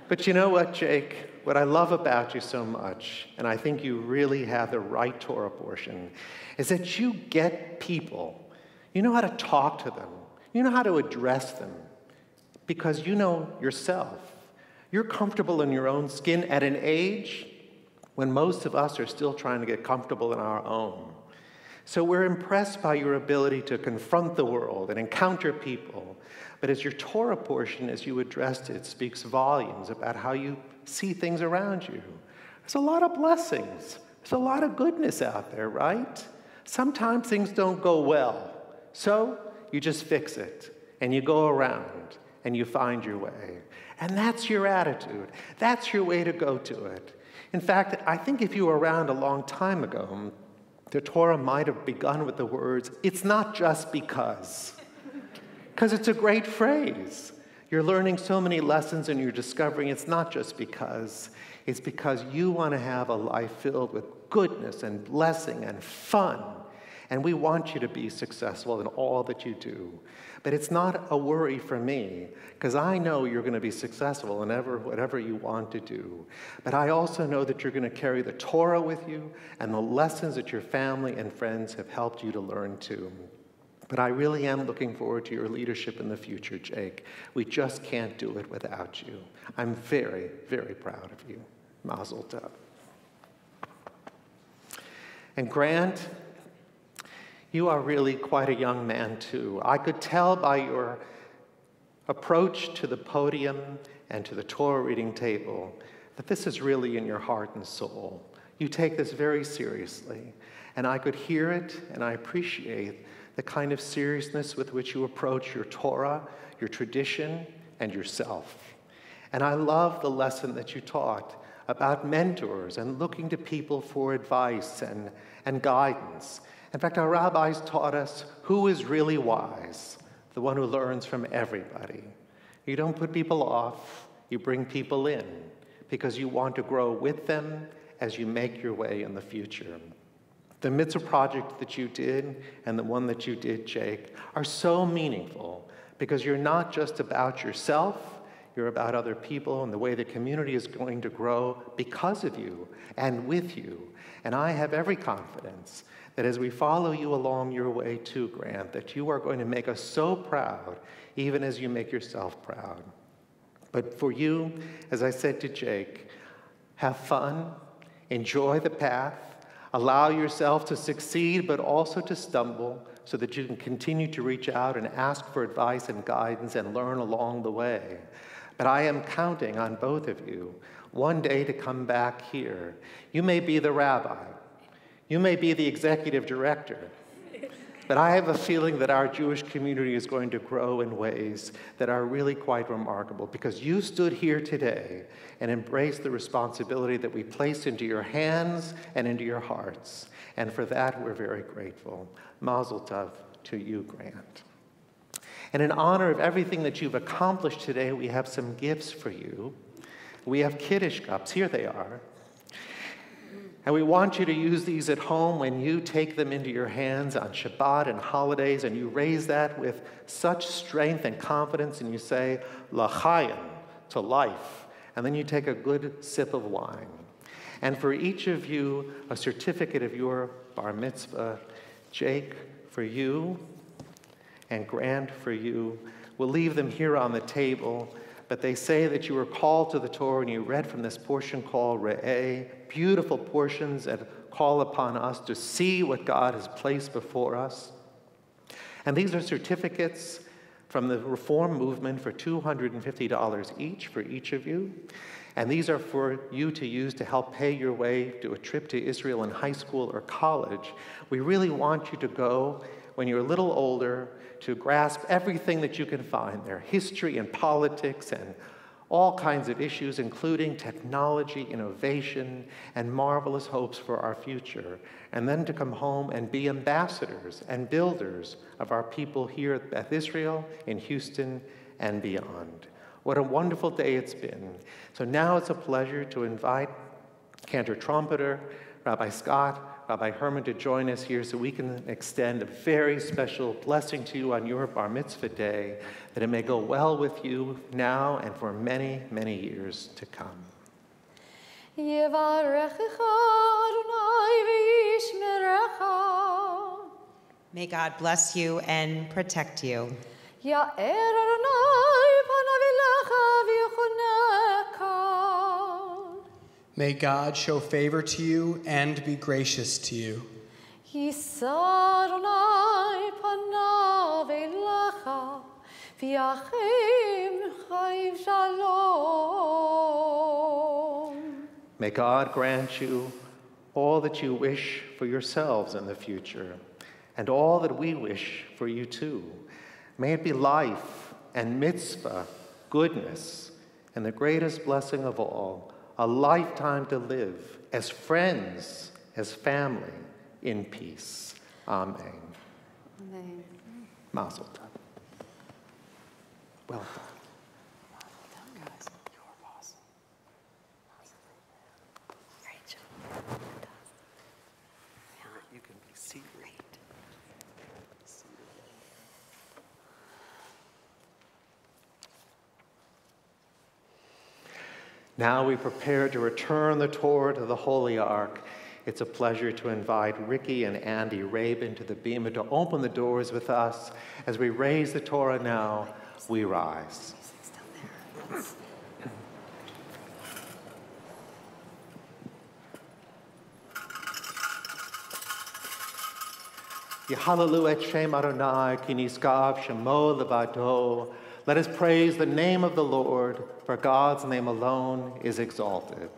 But you know what, Jake? What I love about you so much, and I think you really have the right Torah portion, is that you get people. You know how to talk to them. You know how to address them because you know yourself. You're comfortable in your own skin at an age when most of us are still trying to get comfortable in our own. So we're impressed by your ability to confront the world and encounter people. But as your Torah portion, as you addressed it, speaks volumes about how you see things around you. There's a lot of blessings. There's a lot of goodness out there, right? Sometimes things don't go well. So you just fix it, and you go around, and you find your way. And that's your attitude. That's your way to go to it. In fact, I think if you were around a long time ago, the Torah might have begun with the words, "It's not just because." Because it's a great phrase. You're learning so many lessons and you're discovering it's not just because. It's because you want to have a life filled with goodness and blessing and fun. And we want you to be successful in all that you do. But it's not a worry for me, because I know you're going to be successful in whatever you want to do. But I also know that you're going to carry the Torah with you and the lessons that your family and friends have helped you to learn too. But I really am looking forward to your leadership in the future, Jake. We just can't do it without you. I'm very, very proud of you. Mazel tov. And Grant, you are really quite a young man, too. I could tell by your approach to the podium and to the Torah reading table that this is really in your heart and soul. You take this very seriously, and I could hear it, and I appreciate the kind of seriousness with which you approach your Torah, your tradition, and yourself. And I love the lesson that you taught about mentors and looking to people for advice and guidance. In fact, our rabbis taught us who is really wise, the one who learns from everybody. You don't put people off, you bring people in, because you want to grow with them as you make your way in the future. The Mitzvah project that you did and the one that you did, Jake, are so meaningful because you're not just about yourself, you're about other people and the way the community is going to grow because of you and with you. And I have every confidence that as we follow you along your way too, Grant, that you are going to make us so proud, even as you make yourself proud. But for you, as I said to Jake, have fun, enjoy the path, allow yourself to succeed but also to stumble so that you can continue to reach out and ask for advice and guidance and learn along the way. But I am counting on both of you one day to come back here. You may be the rabbi, you may be the executive director, but I have a feeling that our Jewish community is going to grow in ways that are really quite remarkable because you stood here today and embraced the responsibility that we placed into your hands and into your hearts. And for that, we're very grateful. Mazel tov to you, Grant. And in honor of everything that you've accomplished today, we have some gifts for you. We have Kiddush cups. Here they are. And we want you to use these at home when you take them into your hands on Shabbat and holidays, and you raise that with such strength and confidence, and you say, L'chaim, to life. And then you take a good sip of wine. And for each of you, a certificate of your bar mitzvah. Jake, for you, and Grant, for you. We'll leave them here on the table. But they say that you were called to the Torah and you read from this portion called Re'eh, beautiful portions that call upon us to see what God has placed before us. And these are certificates from the Reform movement for $250 each for each of you. And these are for you to use to help pay your way to a trip to Israel in high school or college. We really want you to go when you're a little older to grasp everything that you can find there, history and politics and all kinds of issues, including technology, innovation, and marvelous hopes for our future, and then to come home and be ambassadors and builders of our people here at Beth Israel, in Houston, and beyond. What a wonderful day it's been. So now it's a pleasure to invite Cantor Trumpeter, Rabbi Scott, Rabbi Herman to join us here so we can extend a very special blessing to you on your bar mitzvah day, that it may go well with you now and for many, many years to come. May God bless you and protect you. May God show favor to you and be gracious to you. May God grant you all that you wish for yourselves in the future, and all that we wish for you too. May it be life and mitzvah, goodness, and the greatest blessing of all, a lifetime to live as friends, as family, in peace. Amen. Amen. Mazel tov. Well done. You can be seated. Now we prepare to return the Torah to the Holy Ark. It's a pleasure to invite Ricky and Andy Rabin to the bima to open the doors with us. As we raise the Torah now, we rise. Yehalelu et Shem Adonai ki niskav shemo levado. Let us praise the name of the Lord, for God's name alone is exalted.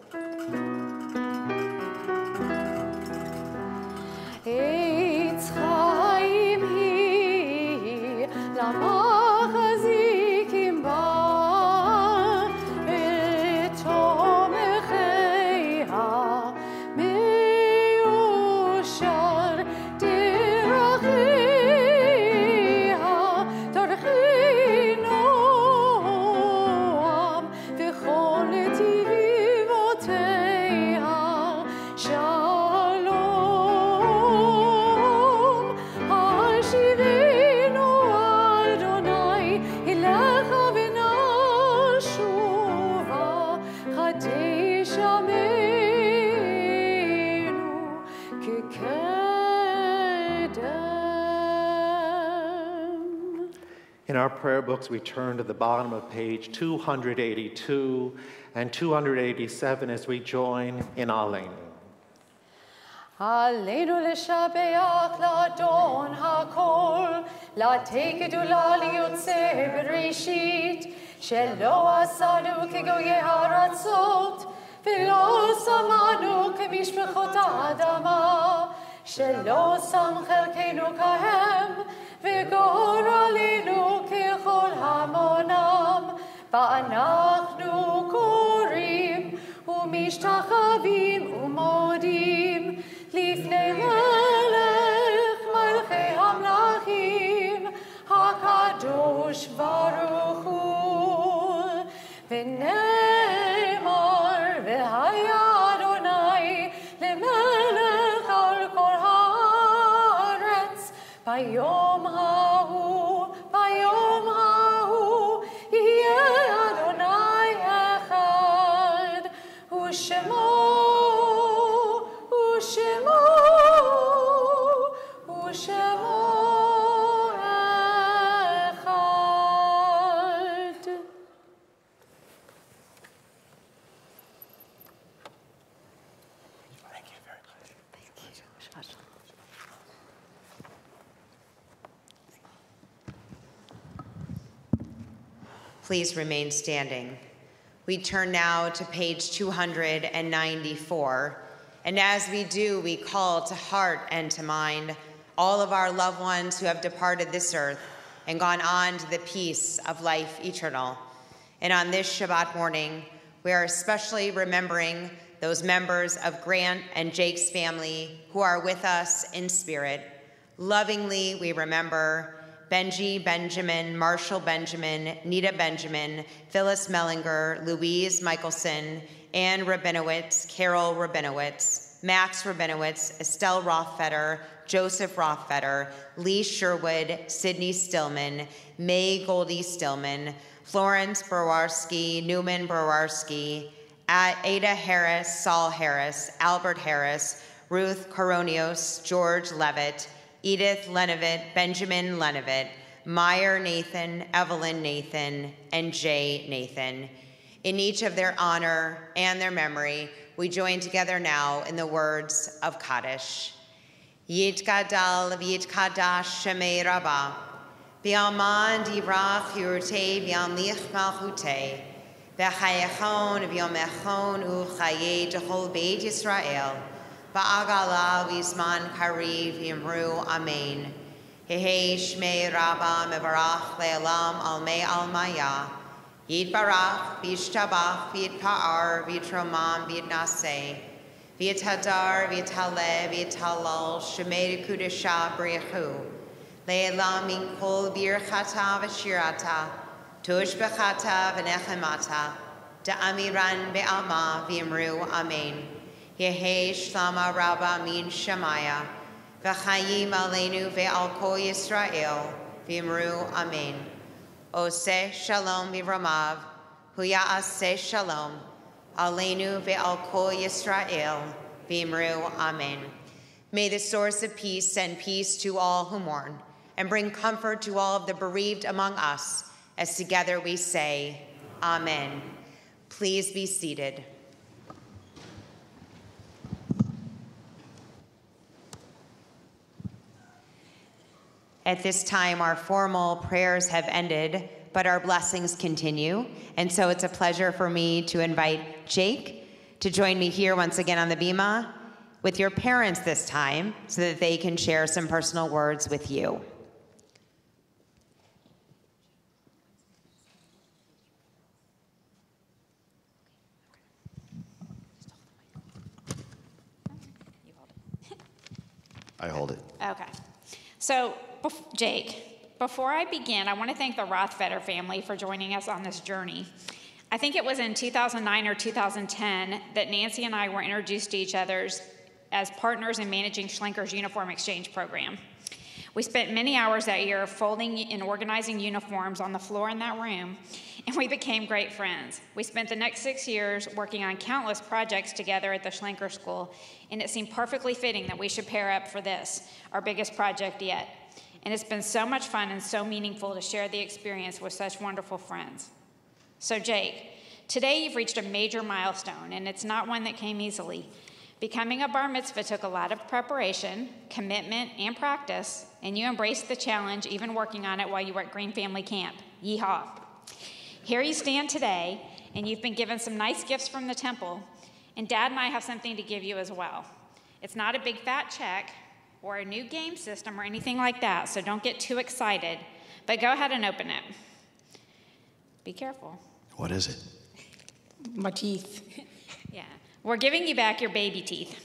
In our prayer books, we turn to the bottom of page 282 and 287 as we join in Aleinu. Aleinu l'shabeach la'adon ha'kol, la'tekedu la'liyotzeh bereshit, shelo asanu kegoyei haratzot, v'lo samanu kemishpachot ha'adama, shelo sam chelkeinu kahem, v'gor aleinu kechol hamonam, va'anachnu korim, umishtachavim umodim, לפני מלך מלכי המלכים, הקדוש ברוך הוא. ונאמר, והיה אדוני למלך על כל הארץ, ביום ההוא יהיה אדוני אחד, ושמו Please remain standing. We turn now to page 294, and as we do, we call to heart and to mind all of our loved ones who have departed this earth and gone on to the peace of life eternal. And on this Shabbat morning, we are especially remembering those members of Grant and Jake's family who are with us in spirit. Lovingly, we remember Benji Benjamin, Marshall Benjamin, Nita Benjamin, Phyllis Mellinger, Louise Michelson, Ann Rabinowitz, Carol Rabinowitz, Max Rabinowitz, Estelle Rothfeder, Joseph Rothfeder, Lee Sherwood, Sydney Stillman, May Goldie Stillman, Florence Browarski, Newman Browarski, Ada Harris, Saul Harris, Albert Harris, Ruth Coronios, George Levitt, Edith Lenevitt, Benjamin Lenevitt, Meyer Nathan, Evelyn Nathan, and Jay Nathan. In each of their honor and their memory, we join together now in the words of Kaddish. Yitgadal v'yitkadash shemei Rabbah, v'yaman divrach yurtei v'yanlich malchutei, v'chayechon v'yomechon u'chayei d'chol beit Yisrael, v'agala v'zman kariv v'yimru amen. Hehei shmei Rabbah mevarach le'elam almei almaya, Yitbarach v'yishtabach v'yitpa'ar v'yitromam v'yitnaseh, v'yithadar v'yithaleh v'yithalal shemei kudesha b'richu, le'elam min kol birchata v'shirata, tushbechata v'nechemata, da'amiran be'alma v'yimru amen. Yehei shlama Rabbah min Shemaya, v'chayim aleinu ve'al kol Yisrael, v'yimru amen. Oseh shalom b'ramav, huya'aseh shalom, aleinu ve'al kol Yisrael, v'yimru amen. May the source of peace send peace to all who mourn, and bring comfort to all of the bereaved among us, as together we say, Amen. Please be seated. At this time, our formal prayers have ended, but our blessings continue. And so it's a pleasure for me to invite Jake to join me here once again on the bima with your parents this time so that they can share some personal words with you. I hold it. Okay. So, Jake, before I begin, I want to thank the Rothfeder family for joining us on this journey. I think it was in 2009 or 2010 that Nancy and I were introduced to each other as partners in managing Schlenker's uniform exchange program. We spent many hours that year folding and organizing uniforms on the floor in that room, and we became great friends. We spent the next 6 years working on countless projects together at the Schlenker School, and it seemed perfectly fitting that we should pair up for this, our biggest project yet. and it's been so much fun and so meaningful to share the experience with such wonderful friends. So Jake, today you've reached a major milestone, and it's not one that came easily. Becoming a bar mitzvah took a lot of preparation, commitment, and practice, and you embraced the challenge, even working on it while you were at Green Family Camp. Yeehaw. Here you stand today, and you've been given some nice gifts from the temple, and Dad and I have something to give you as well. It's not a big fat check or a new game system or anything like that, so don't get too excited, but go ahead and open it. Be careful. What is it? My teeth. Yeah. We're giving you back your baby teeth.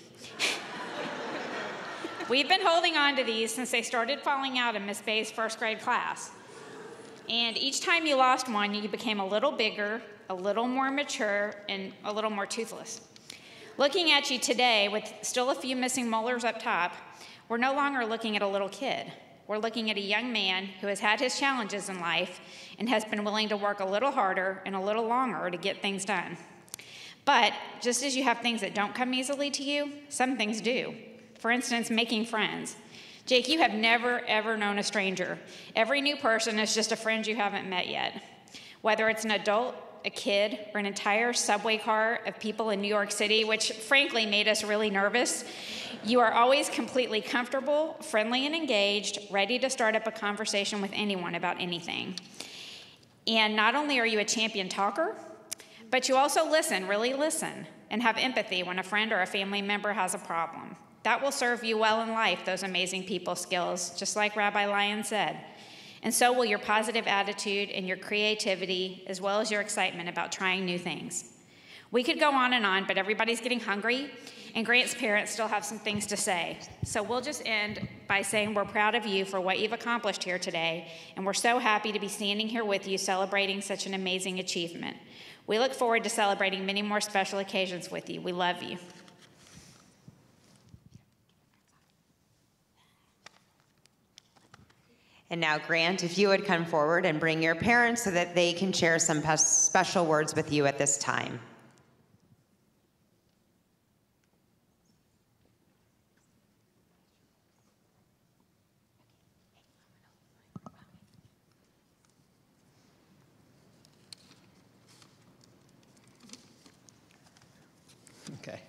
We've been holding on to these since they started falling out in Miss Bay's first grade class. And each time you lost one, you became a little bigger, a little more mature, and a little more toothless. Looking at you today with still a few missing molars up top, we're no longer looking at a little kid. We're looking at a young man who has had his challenges in life and has been willing to work a little harder and a little longer to get things done. But just as you have things that don't come easily to you, some things do. For instance, making friends. Jake, you have never, ever known a stranger. Every new person is just a friend you haven't met yet. Whether it's an adult, a kid, or an entire subway car of people in New York City, which frankly made us really nervous, you are always completely comfortable, friendly, and engaged, ready to start up a conversation with anyone about anything. And not only are you a champion talker, but you also listen, really listen, and have empathy when a friend or a family member has a problem. That will serve you well in life, those amazing people skills, just like Rabbi Lyon said. And so will your positive attitude and your creativity, as well as your excitement about trying new things. We could go on, but everybody's getting hungry, and Grant's parents still have some things to say. So we'll just end by saying we're proud of you for what you've accomplished here today, and we're so happy to be standing here with you celebrating such an amazing achievement. We look forward to celebrating many more special occasions with you. We love you. And now, Grant, if you would come forward and bring your parents so that they can share some special words with you at this time. Okay.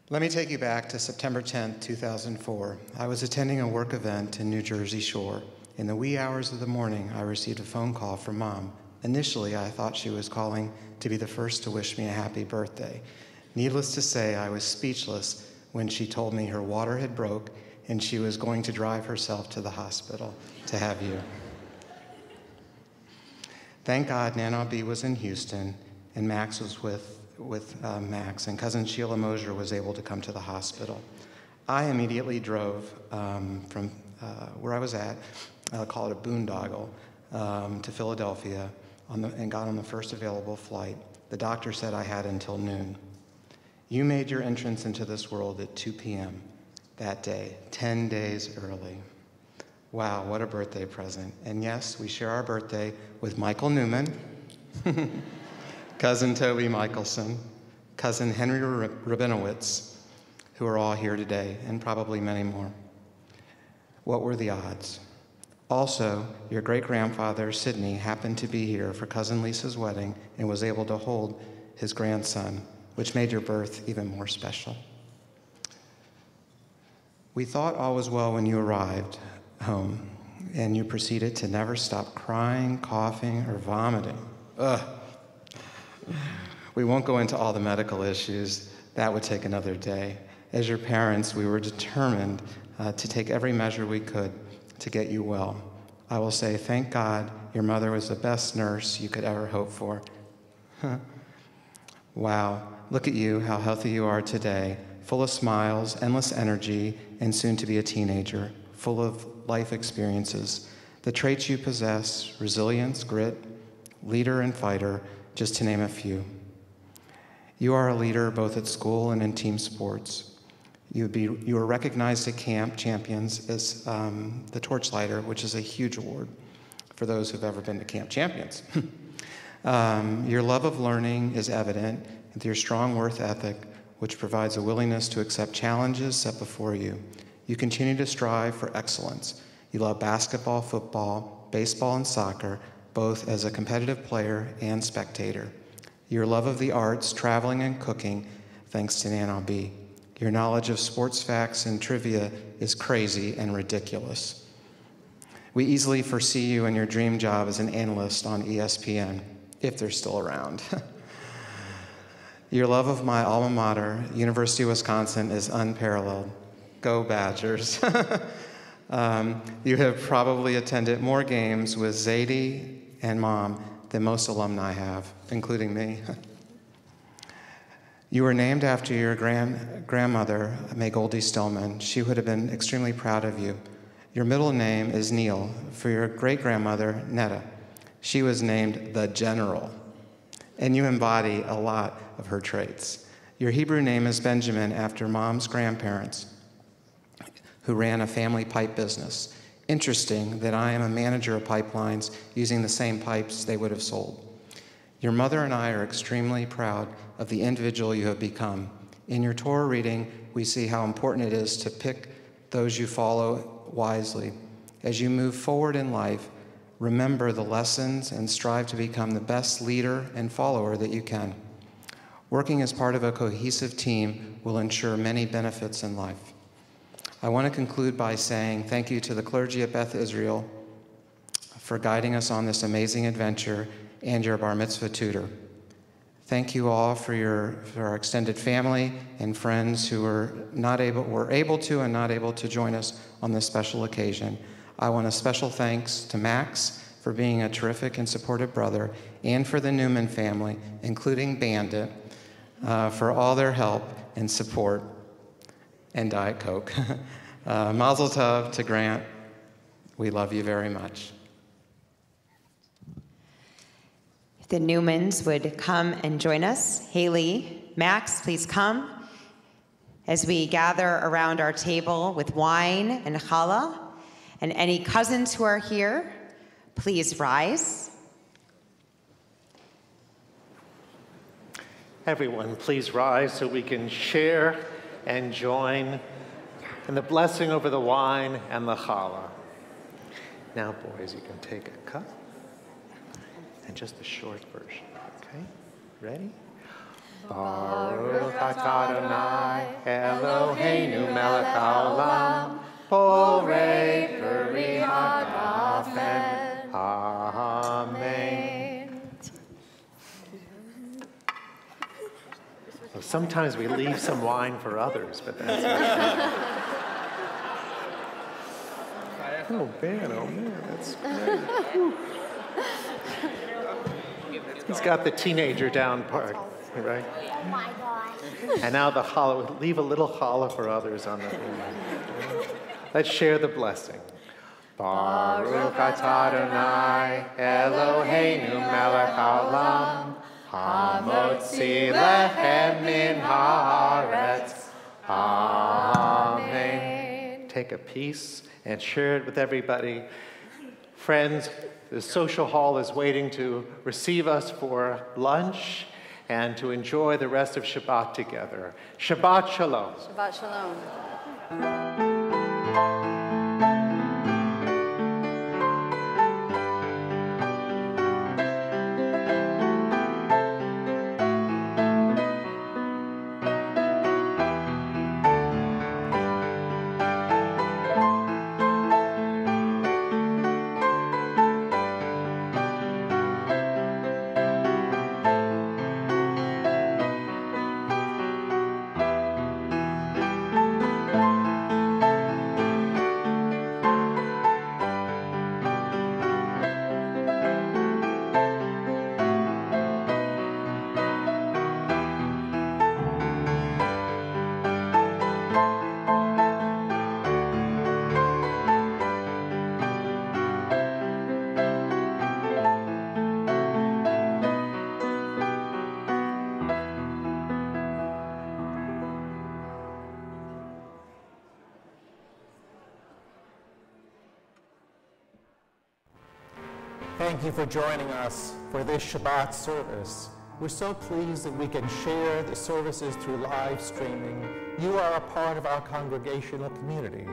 Let me take you back to September 10th, 2004. I was attending a work event in New Jersey Shore. In the wee hours of the morning, I received a phone call from Mom. Initially, I thought she was calling to be the first to wish me a happy birthday. Needless to say, I was speechless when she told me her water had broke and she was going to drive herself to the hospital to have you. Thank God Nana B was in Houston and Max was with Max, and Cousin Sheila Mosier was able to come to the hospital. I immediately drove from where I was at, I'll call it a boondoggle, to Philadelphia and got on the first available flight. The doctor said I had until noon. You made your entrance into this world at 2 p.m. that day, 10 days early. Wow, what a birthday present. And yes, we share our birthday with Michael Newman, Cousin Toby Michelson, Cousin Henry Rabinowitz, who are all here today, and probably many more. What were the odds? Also, your great-grandfather, Sidney, happened to be here for Cousin Lisa's wedding and was able to hold his grandson, which made your birth even more special. We thought all was well when you arrived home, and you proceeded to never stop crying, coughing, or vomiting. Ugh. We won't go into all the medical issues. That would take another day. As your parents, we were determined to take every measure we could to get you well. I will say, thank God your mother was the best nurse you could ever hope for. Wow, look at you, how healthy you are today, full of smiles, endless energy, and soon to be a teenager, full of life experiences. The traits you possess, resilience, grit, leader and fighter, just to name a few. You are a leader both at school and in team sports. You were recognized at Camp Champions as the Torchlighter, which is a huge award for those who've ever been to Camp Champions. Your love of learning is evident with your strong work ethic, which provides a willingness to accept challenges set before you. You continue to strive for excellence. You love basketball, football, baseball, and soccer, both as a competitive player and spectator. Your love of the arts, traveling, and cooking, thanks to Nana B. Your knowledge of sports facts and trivia is crazy and ridiculous. We easily foresee you in your dream job as an analyst on ESPN, if they're still around. Your love of my alma mater, University of Wisconsin, is unparalleled. Go Badgers. You have probably attended more games with Zadie and Mom than most alumni have, including me. You were named after your grandmother, May Goldie Stillman. She would have been extremely proud of you. Your middle name is Neil, for your great-grandmother, Netta. She was named the General, and you embody a lot of her traits. Your Hebrew name is Benjamin, after Mom's grandparents, who ran a family pipe business. Interesting that I am a manager of pipelines using the same pipes they would have sold. Your mother and I are extremely proud of the individual you have become. In your Torah reading, we see how important it is to pick those you follow wisely. As you move forward in life, remember the lessons and strive to become the best leader and follower that you can. Working as part of a cohesive team will ensure many benefits in life. I want to conclude by saying thank you to the clergy at Beth Israel for guiding us on this amazing adventure, and your bar mitzvah tutor. Thank you all for our extended family and friends who were able to and not able to join us on this special occasion. I want a special thanks to Max for being a terrific and supportive brother, and for the Newman family, including Bandit, for all their help and support, and Diet Coke. Mazel tov to Grant. We love you very much. If the Newmans would come and join us. Haley, Max, please come as we gather around our table with wine and challah. And any cousins who are here, please rise. Everyone, please rise so we can share and join in the blessing over the wine and the challah. Now, boys, you can take a cup and just the short version, okay? Ready? Baruch atah Adonai Eloheinu melech haolam borei peri hagafen. Amen. Well, sometimes we leave some wine for others, but that's oh man, that's great. He's got the teenager down part, right? Oh my gosh. And now the challah, leave a little challah for others on the Let's share the blessing. Baruch atah Adonai Eloheinu melech haolam hamotzi lechem min haaretz. Amen. Take a piece and share it with everybody. Friends, the social hall is waiting to receive us for lunch and to enjoy the rest of Shabbat together. Shabbat Shalom. Shabbat Shalom. Thank you for joining us for this Shabbat service. We're so pleased that we can share the services through live streaming. You are a part of our congregational community.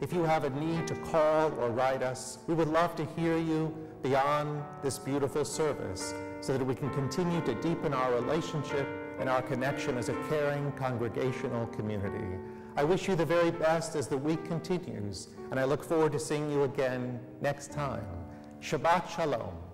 If you have a need to call or write us, we would love to hear you beyond this beautiful service so that we can continue to deepen our relationship and our connection as a caring congregational community. I wish you the very best as the week continues, and I look forward to seeing you again next time. Shabbat Shalom.